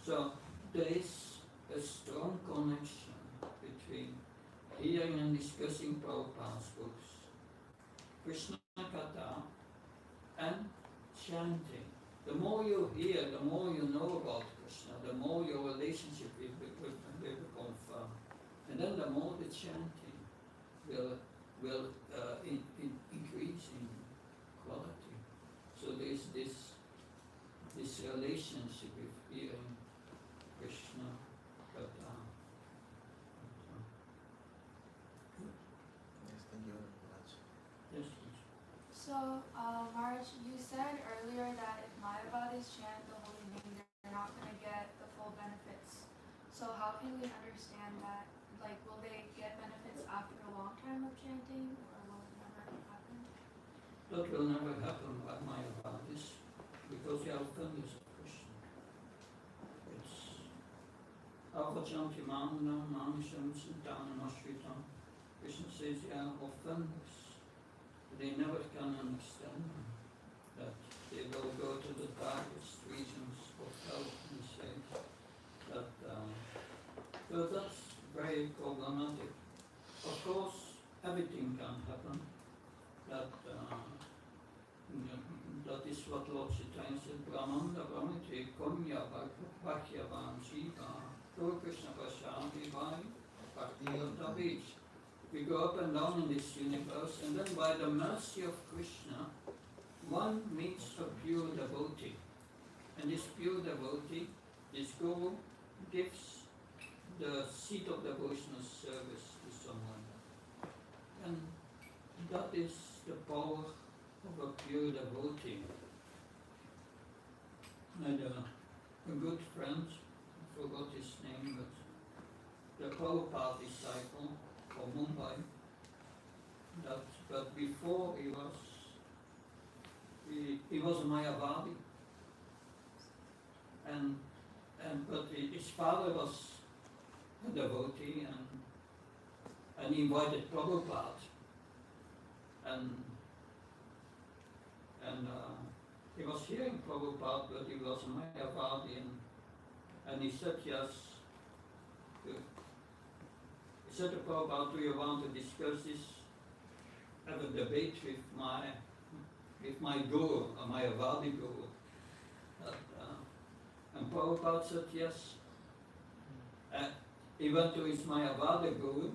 So there is a strong connection between hearing and discussing Prabhupada's books, Krishna Katha, and chanting. The more you hear, the more you know about Krishna, the more your relationship will become firm. And then the more the chanting will increase in quality. So there's this relationship with hearing Krishna Katha. Yes, thank you very much. Yes, please. So, Maharaj, you said earlier that if Mayavadis chant the holy name, they're not going to get the full benefits. So how can we understand that? Like, will they get benefits after a long time of chanting, or will it never happen? That will never happen by Mayavadis, because they are offenders of Krishna. It's Avachanti Manana Manisham Sintana Ashritam. Krishna says they are offenders. They never can understand that they will go to the darkest regions of hell and say that. So that's very problematic. Of course, everything can happen. That is what Lord Chaitanya said. Brahmanda Brahmati Komya Bhakyavan Shiva Guru Krishna Prashanti Vai Bhakti Beach. We go up and down in this universe, and then by the mercy of Krishna, one meets a pure devotee. And this pure devotee, this Guru, gives the seat of devotional service to someone. And that is the power of a pure devotee. And a good friend, I forgot his name, but the Prabhupada disciple from Mumbai, but before he was a Mayavadi, but his father was a devotee, and he invited Prabhupada, and he was hearing Prabhupada, but he was a Mayavadi, and he said yes. He said to Prabhupada, do you want to discuss this, have a debate with my guru, a Mayavadi guru? And Prabhupada said yes. He went to his Mayavadi guru,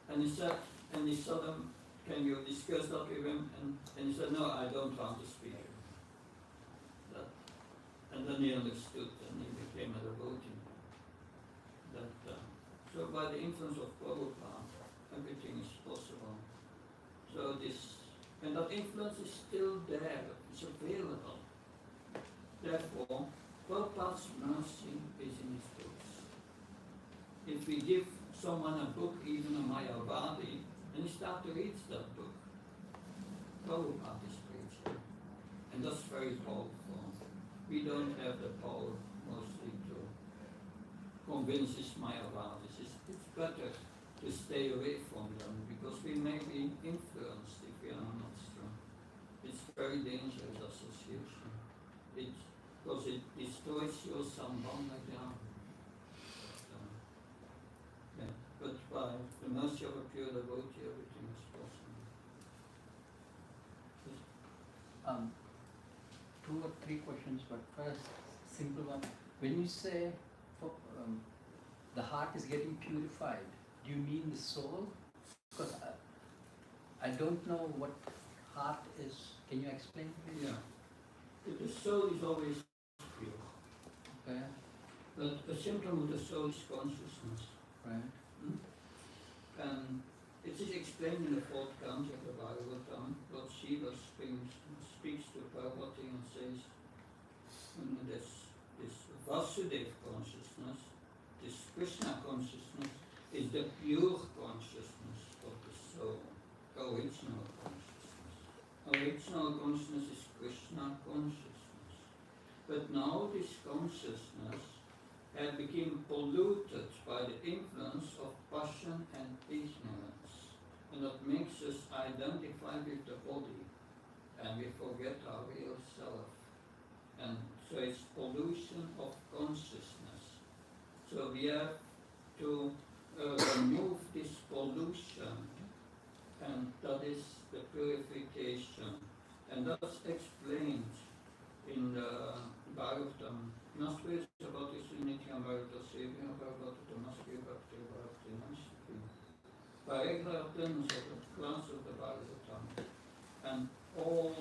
and he said him, can you discuss that with him? And he said, no, I don't want to speak. And then he understood, and he became a devotee. So by the influence of Prabhupada, everything is possible. So and that influence is still there, it's available. Therefore, Prabhupada's mercy is in his books. If we give someone a book, even a Mayavadi, and he starts to read that book, Prabhupada is preaching. And that's very powerful. We don't have the power mostly to convince these Mayavadis. It's better to stay away from them, because we may be influenced if we are not strong. It's very dangerous association. Because it destroys your sambandha. Yeah. the mercy of a pure devotee, everything is possible. Um, 2 or 3 questions, but first, simple one. When you say for, the heart is getting purified, do you mean the soul? Because I don't know what heart is. Can you explain, please? Yeah. The soul is always pure. Okay, But a symptom of the soul is consciousness. right. And it is explained in the 4th canto of the Bhagavatam. Lord Seva speaks to Parvati and says, this Vasudeva consciousness, this Krishna consciousness, is the pure consciousness of the soul, original consciousness. Original consciousness is Krishna consciousness. But now this consciousness had become polluted by the influence of passion and ignorance. And that makes us identify with the body, and we forget our real self. And so it's pollution of consciousness. So we have to remove this pollution, and that is the purification. And that's explained in the Bhagavatam. Nastved Sabhati Srinitya Bhagavata Seva Bhagavata Nastve Bhakti Bhakti Nastve. Paragraph 10 of the class of the Bhagavatam. And all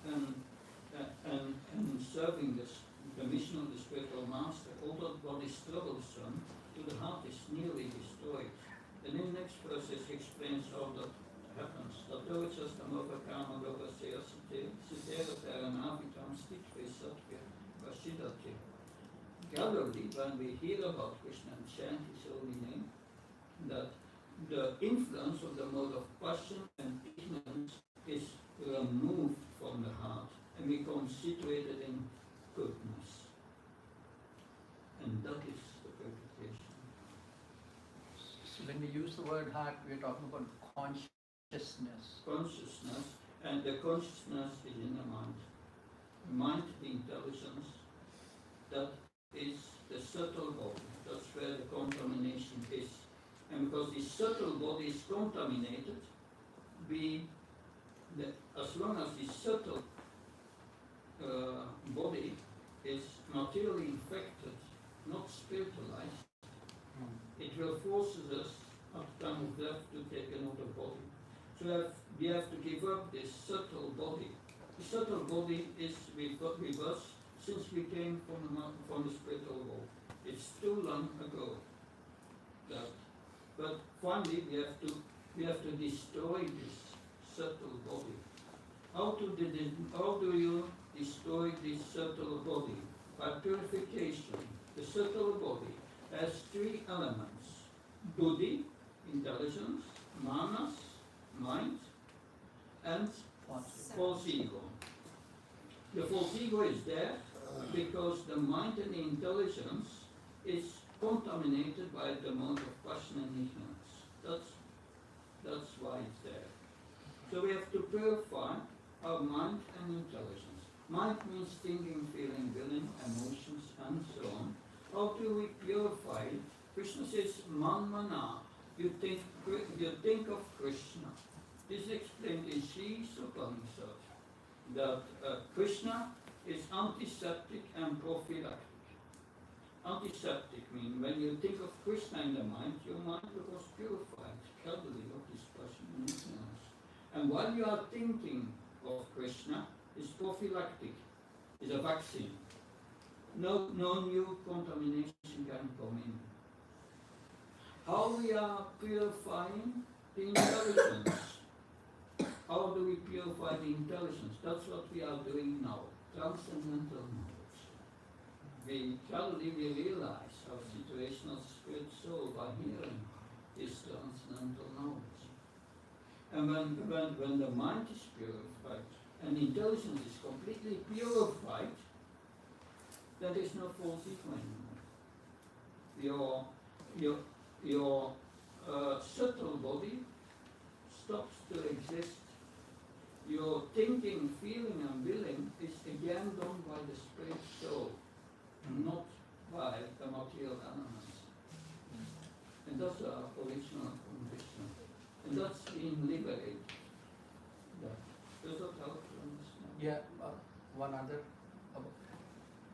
and serving the mission of the spiritual master, all that what is troublesome to the heart is nearly destroyed. And in the next verse he explains how that happens. Tatovachastamova karma lovasya siterataranavitam stitve sattva vasidati. Gradually, when we hear about Krishna and chant his holy name, that the influence of the mode of passion and ignorance is removed from the heart and become situated in goodness. And that is the purification. So when we use the word heart, we're talking about consciousness. Consciousness, and the consciousness is in the mind. The mind, the intelligence, that is the subtle body. That's where the contamination is. And because the subtle body is contaminated, as long as the subtle body is materially infected, not spiritualized, it will force us at the time of death to take another body. So we have to give up this subtle body. The subtle body is with us since we came from the spiritual world. It's too long ago. But finally we have to destroy this subtle body. How do you destroy this subtle body? By purification. The subtle body has 3 elements: buddhi, intelligence; manas, mind; and false ego. The false ego is there because the mind and the intelligence is contaminated by the mode of passion and ignorance. That's why it's there. So we have to purify our mind and intelligence. Mind means thinking, feeling, willing, emotions, and so on. How do we purify it? Krishna says, man mana. You think of Krishna. This is explained in Sri Upanishad that Krishna is antiseptic and prophylactic. Antiseptic means when you think of Krishna in the mind, your mind becomes purified, gradually, of this passion and ignorance. And while you are thinking of Krishna, it's prophylactic, it's a vaccine. No new contamination can come in. How we are purifying the intelligence? How do we purify the intelligence? That's what we are doing now, transcendental knowledge. We gradually realize our situation as spirit soul by hearing this transcendental knowledge. And when the mind is purified and intelligence is completely purified, there is no false ego anymore. Your subtle body stops to exist. Your thinking, feeling, and willing is again done by the spirit soul, not by the material elements. And that's our original condition. And that's being liberated. Does that help to understand? Yeah, one other.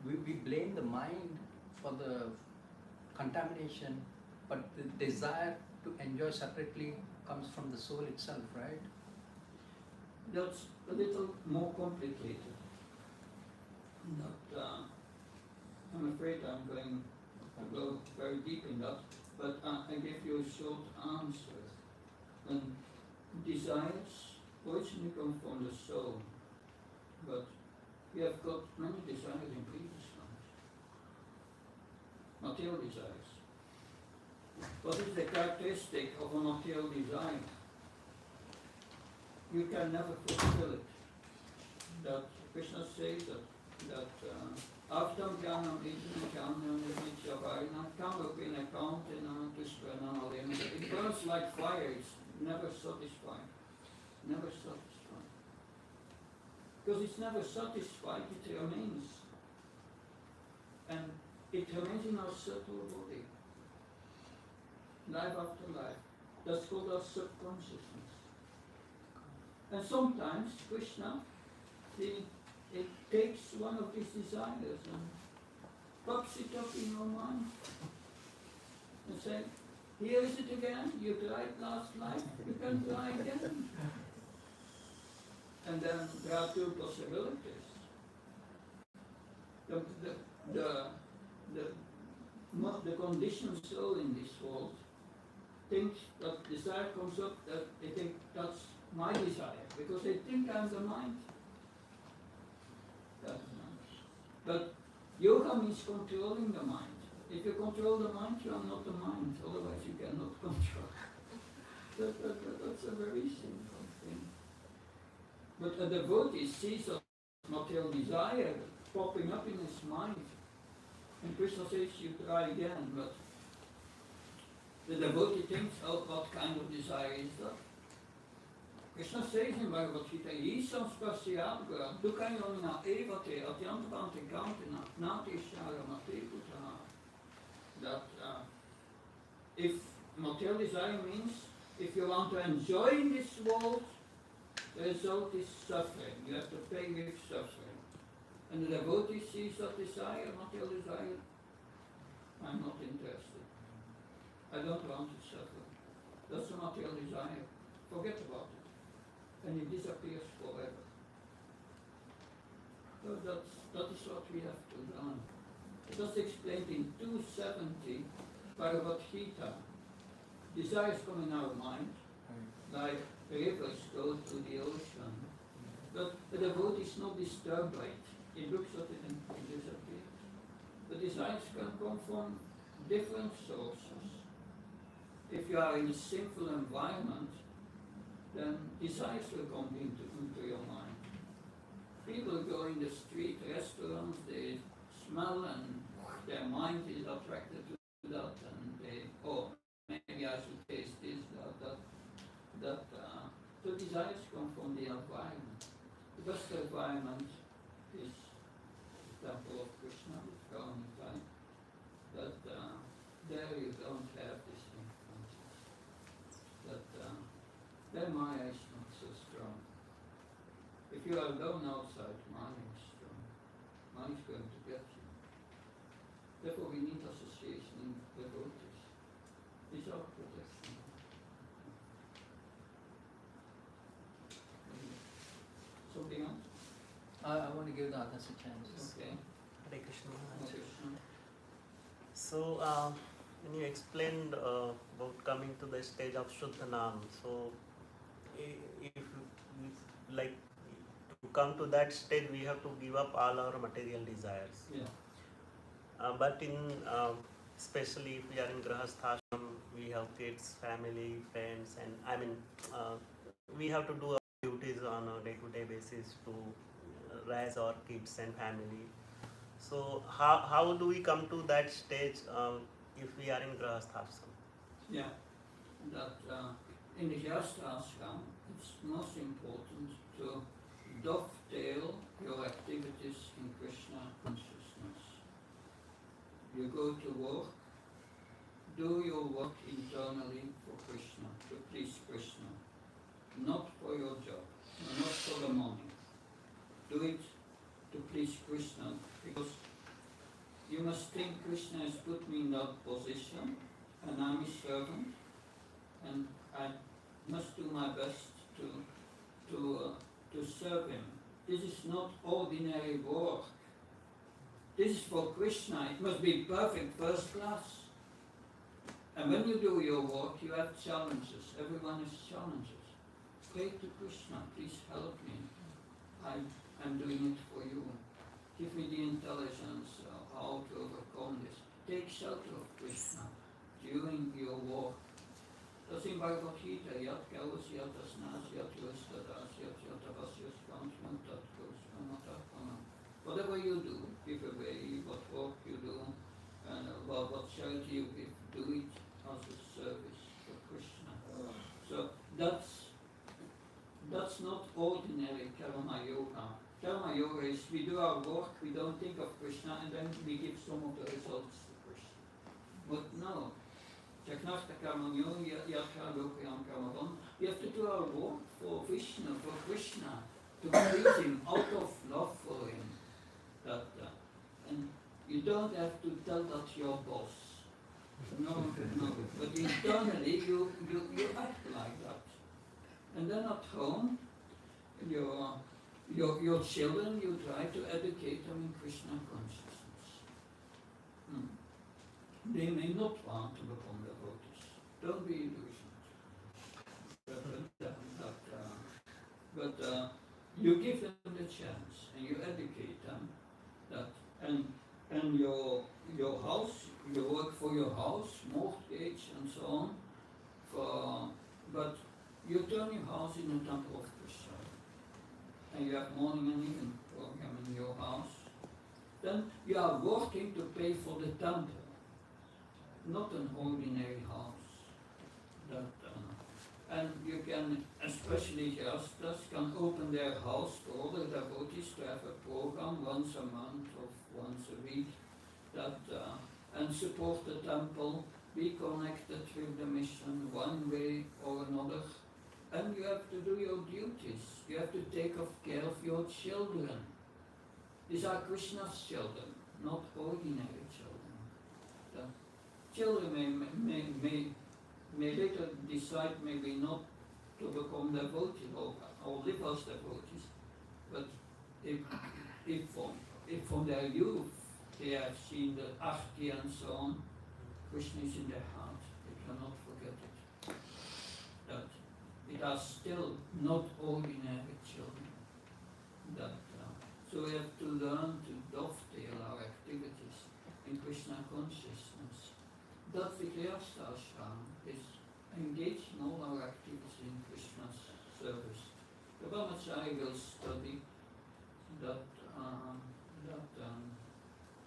We blame the mind for the contamination, but the desire to enjoy separately comes from the soul itself, right? That's a little more complicated. But I'm afraid I'm going to go very deep in that. But I give you a short answer. And desires originally come from the soul, but we have got many desires in previous lives. Material desires. What is the characteristic of a material desire? You can never fulfill it. That Krishna says that aftam jnanam idam jnanam nityavarna kamapina kauntina tushprana alena. It burns like fire, it's never satisfied. Never satisfied. Because it's never satisfied, it remains. And it remains in our subtle body. Life after life. That's called our subconsciousness. And sometimes Krishna, it takes one of these desires and pops it up in your mind and says, here is it again, you tried last life, you can try again. And then there are two possibilities. The conditioned soul in this world thinks that desire comes up, that they think that's my desire, because they think I'm the mind. That's nice. But yoga means controlling the mind. If you control the mind, you are not the mind, otherwise you cannot control. That's a very simple thing. But a devotee sees a material desire popping up in his mind. And Krishna says, you try again, but the devotee thinks, oh, what kind of desire is that? Krishna says in Bhagavad Gita, Isam spasyadga, dukayomina evate, atyantavante kantina, nati sharamate putaha. That if material desire means, if you want to enjoy in this world, the result is suffering. You have to pay with suffering. And the devotee sees that desire, material desire, I'm not interested. I don't want to suffer. That's a material desire. Forget about it. And it disappears forever. So that is what we have to learn. That's explained in 270 Bhagavad Gita. Desires come in our mind, like rivers go to the ocean. But the devotee is not disturbed by it. He looks at it and it disappears. The desires can come from different sources. If you are in a sinful environment, then desires will come into your mind. People go in the street, restaurants, they smell and their mind is attracted to that and they, oh, maybe I should taste this, that. So desires come from the environment. The best environment is the temple of Krishna, with Brahmani time. But there you don't have this influence. But their Maya is not so strong. If you are alone outside, Maya is strong. Maya is going to get you. Therefore we need association in devotees. It's our protection. Something else? I want to give the others a chance. Okay. Hare Krishna Maharaj. Krishna. So, when you explained about coming to the stage of Shuddha Nam, so if like to come to that stage, we have to give up all our material desires. Yeah. But in especially if we are in Grahasthashram, we have kids, family, friends, and I mean we have to do our duties on a day-to-day basis to raise our kids and family. So how do we come to that stage if we are in Grahasthashram? Yeah. That in the Grahasthashram, it's most important to dovetail your activities in Krishna consciousness. You go to work, do your work internally for Krishna, to please Krishna, not for your job, not for the money. Do it to please Krishna, because you must think Krishna has put me in that position, and I'm his servant, and I must do my best to serve him. This is not ordinary work. This is for Krishna. It must be perfect, first class. And when you do your work, you have challenges. Everyone has challenges. Pray to Krishna, please help me. I'm doing it for you. Give me the intelligence how to overcome this. Take shelter of Krishna during your work. That's in Bhagavad Gita. Yat kaus, yat asnas, yat yustadas, yat yatavasyas kams, mutat kos, mamatapana. Whatever you do, give away, what work you do, and what charity you give, do it as a service for Krishna. So that's not ordinary karma yoga. Karma yoga is we do our work, we don't think of Krishna, and then we give some of the results to Krishna. But no, Chakrashta karma yatra lokayam karma. We have to do our work for Vishnu, for Krishna, to please him, out of love for him. And you don't have to tell that your boss. No. But internally you act like that. And then at home, your children, you try to educate them in Krishna consciousness. They may not want to become devotees. Don't be illusioned. But you give them the chance and you educate them that and your house, you work for your house, mortgage and so on, but you turn your house in a temple of Krishna, and you have morning and evening program in your house, then you are working to pay for the temple, not an ordinary house. And you can, especially Jastas, can open their house for other devotees to have a program once a month or once a week, and support the temple, be connected with the mission one way or another. And you have to do your duties. You have to take care of your children. These are Krishna's children, not ordinary children. The children may later decide maybe not to become devotees or live as devotees, but if from their youth they have seen the Arti and so on, Krishna is in their heart, they cannot forget it. That it are still not ordinary children. So we have to learn to dovetail our activities in Krishna consciousness. That's the Ashram, is engage in all our activities in Krishna's service. The Brahmachari will study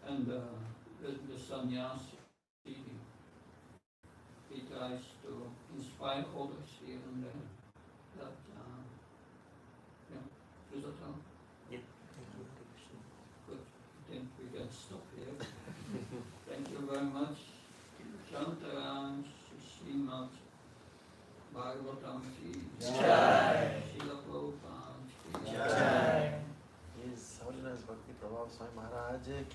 and the sannyasi, he tries to inspire others here and there. Does that help? Yeah, thank you, Hare Krishna. Good. I think we can stop here. Thank you very much. Shantaram Srimad Bhagavatam ki Jai. Srila Prabhupada ki Jai. His Holiness Bhakti Prabhava Swami Maharaj ki